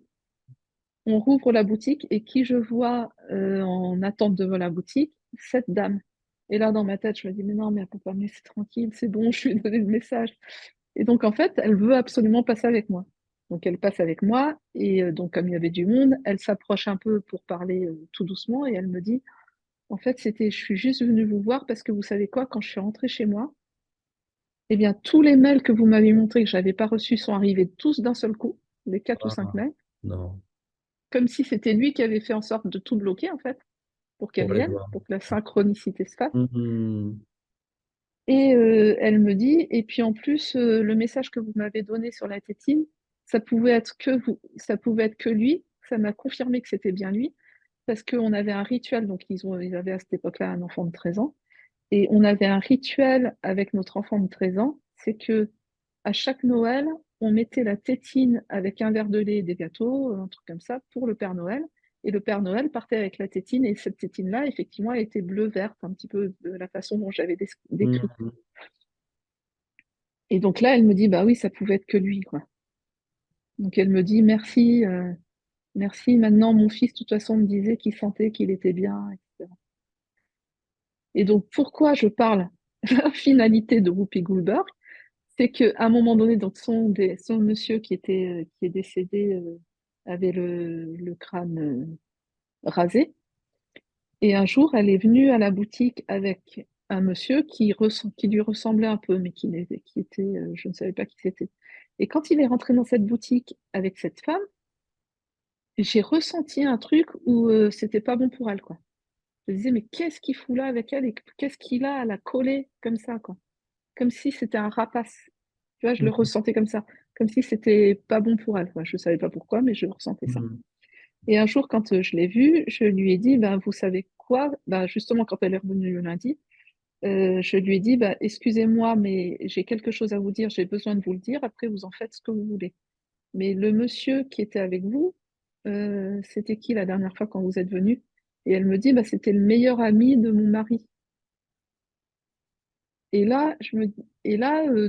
on rouvre la boutique et qui je vois en attente devant la boutique? Cette dame. Et là, dans ma tête, je me dis, mais non, mais elle peut pas me laisser tranquille, c'est bon, je lui ai donné le message. Et donc, en fait, elle veut absolument passer avec moi. Donc, elle passe avec moi et donc, comme il y avait du monde, elle s'approche un peu pour parler tout doucement et elle me dit, en fait, je suis juste venue vous voir parce que vous savez quoi, quand je suis rentrée chez moi, eh bien, tous les mails que vous m'avez montrés que je n'avais pas reçus sont arrivés tous d'un seul coup, les 4 ou 5 Ah, mails, non, comme si c'était lui qui avait fait en sorte de tout bloquer, en fait, pour qu'elle pour les vienne, voir. pour que la synchronicité se fasse. Mhm. Et elle me dit, et puis en plus, le message que vous m'avez donné sur la tétine, ça pouvait être que vous, ça pouvait être que lui, ça m'a confirmé que c'était bien lui, parce qu'on avait un rituel, donc ils avaient à cette époque-là un enfant de 13 ans, et on avait un rituel avec notre enfant de 13 ans, c'est que à chaque Noël, on mettait la tétine avec un verre de lait et des gâteaux, un truc comme ça, pour le Père Noël. Et le Père Noël partait avec la tétine, et cette tétine-là, effectivement, elle était bleu-verte, un petit peu de la façon dont j'avais décrit. Mhm. Et donc là, elle me dit, bah oui, ça pouvait être que lui, quoi. Donc elle me dit, merci, merci. Maintenant, mon fils, de toute façon, me disait qu'il sentait qu'il était bien, etc. Et donc, pourquoi je parle de la finalité de Whoopi Goldberg? C'est qu'à un moment donné, donc son monsieur qui est décédé avait le crâne rasé. Et un jour, elle est venue à la boutique avec un monsieur qui lui ressemblait un peu, mais qui était, je ne savais pas qui c'était. Et quand il est rentré dans cette boutique avec cette femme, j'ai ressenti un truc où c'était pas bon pour elle, quoi. Je me disais, mais qu'est-ce qu'il fout là avec elle et qu'est-ce qu'il a à la coller comme ça, quoi. Comme si c'était un rapace. Tu vois, je le Mhm. ressentais comme ça. Comme si c'était pas bon pour elle, quoi. Je savais pas pourquoi, mais je ressentais ça. Mhm. Et un jour, quand je l'ai vue, je lui ai dit, ben, vous savez quoi? Ben, justement, quand elle est revenue le lundi, je lui ai dit, ben, excusez-moi, mais j'ai quelque chose à vous dire, j'ai besoin de vous le dire, après vous en faites ce que vous voulez. Mais le monsieur qui était avec vous, c'était qui la dernière fois quand vous êtes venu? Et elle me dit, bah, c'était le meilleur ami de mon mari. Et là,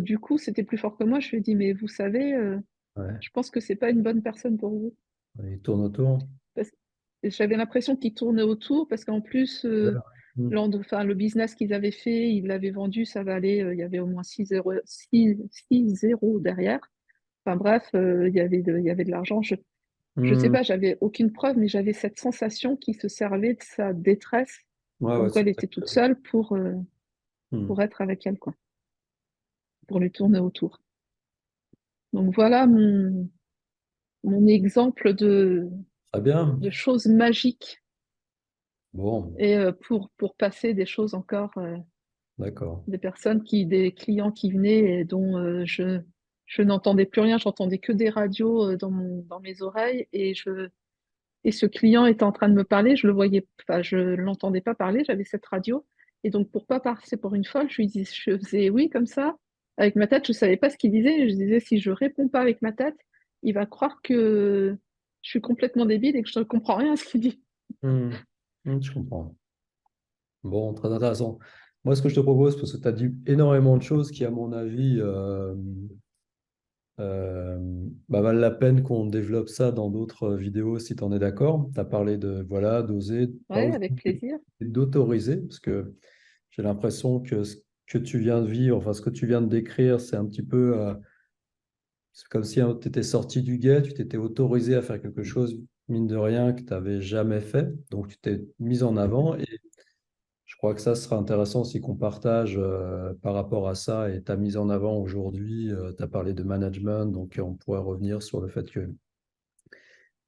du coup, c'était plus fort que moi. Je lui ai dit, mais vous savez, Ouais. je pense que c'est pas une bonne personne pour vous. Ouais, il tourne autour. Parce- et j'avais l'impression qu'il tournait autour parce qu'en plus, Ouais. Mhm. enfin, le business qu'ils avaient fait, ils l'avaient vendu, ça valait, il y avait au moins 6 zéros derrière. Enfin bref, il y avait de l'argent. Je sais Mhm. pas, j'avais aucune preuve, mais j'avais cette sensation qu'il se servait de sa détresse, Ouais, comme ouais, quoi c'est elle ça était que toute j'avais. seule Mhm. pour être avec elle, quoi, pour lui tourner autour. Donc voilà mon exemple Très bien. de choses magiques Bon, et pour passer des choses encore. d'accord. Des clients qui venaient et dont je n'entendais plus rien, j'entendais que des radios dans mes oreilles et ce client était en train de me parler, je le voyais, enfin, je l'entendais pas parler, j'avais cette radio et donc pour pas passer pour une folle, je faisais oui comme ça avec ma tête, je savais pas ce qu'il disait, je disais si je réponds pas avec ma tête, il va croire que je suis complètement débile et que je ne comprends rien à ce qu'il dit. Hmm. Je comprends. Bon, très intéressant. Moi, ce que je te propose, parce que tu as dit énormément de choses qui, à mon avis, euh, valent la peine qu'on développe ça dans d'autres vidéos, si tu en es d'accord. Tu as parlé de, voilà, d'oser, pas Ouais, oser, avec plaisir. d'autoriser, parce que j'ai l'impression que ce que tu viens de vivre, enfin, ce que tu viens de décrire, c'est un petit peu, c'est comme si tu étais sorti du guet, tu t'étais autorisé à faire quelque chose, mine de rien, que tu n'avais jamais fait. Donc, tu t'es mis en avant. Je crois que ça sera intéressant aussi qu'on partage par rapport à ça et ta mise en avant aujourd'hui. Tu as parlé de management, donc on pourrait revenir sur le fait que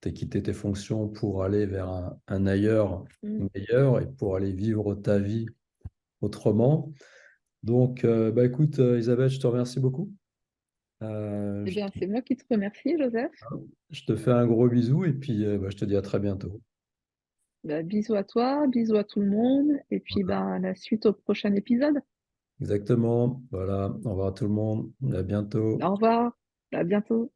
tu as quitté tes fonctions pour aller vers un ailleurs Mm. meilleur et pour aller vivre ta vie autrement. Donc, écoute, Isabelle, je te remercie beaucoup. Eh bien, c'est moi qui te remercie, Joseph. Je te fais un gros bisou et puis je te dis à très bientôt. Bah, bisous à toi, bisous à tout le monde, et puis bah, à la suite au prochain épisode. Exactement. Voilà. Au revoir à tout le monde. À bientôt. Au revoir, à bientôt.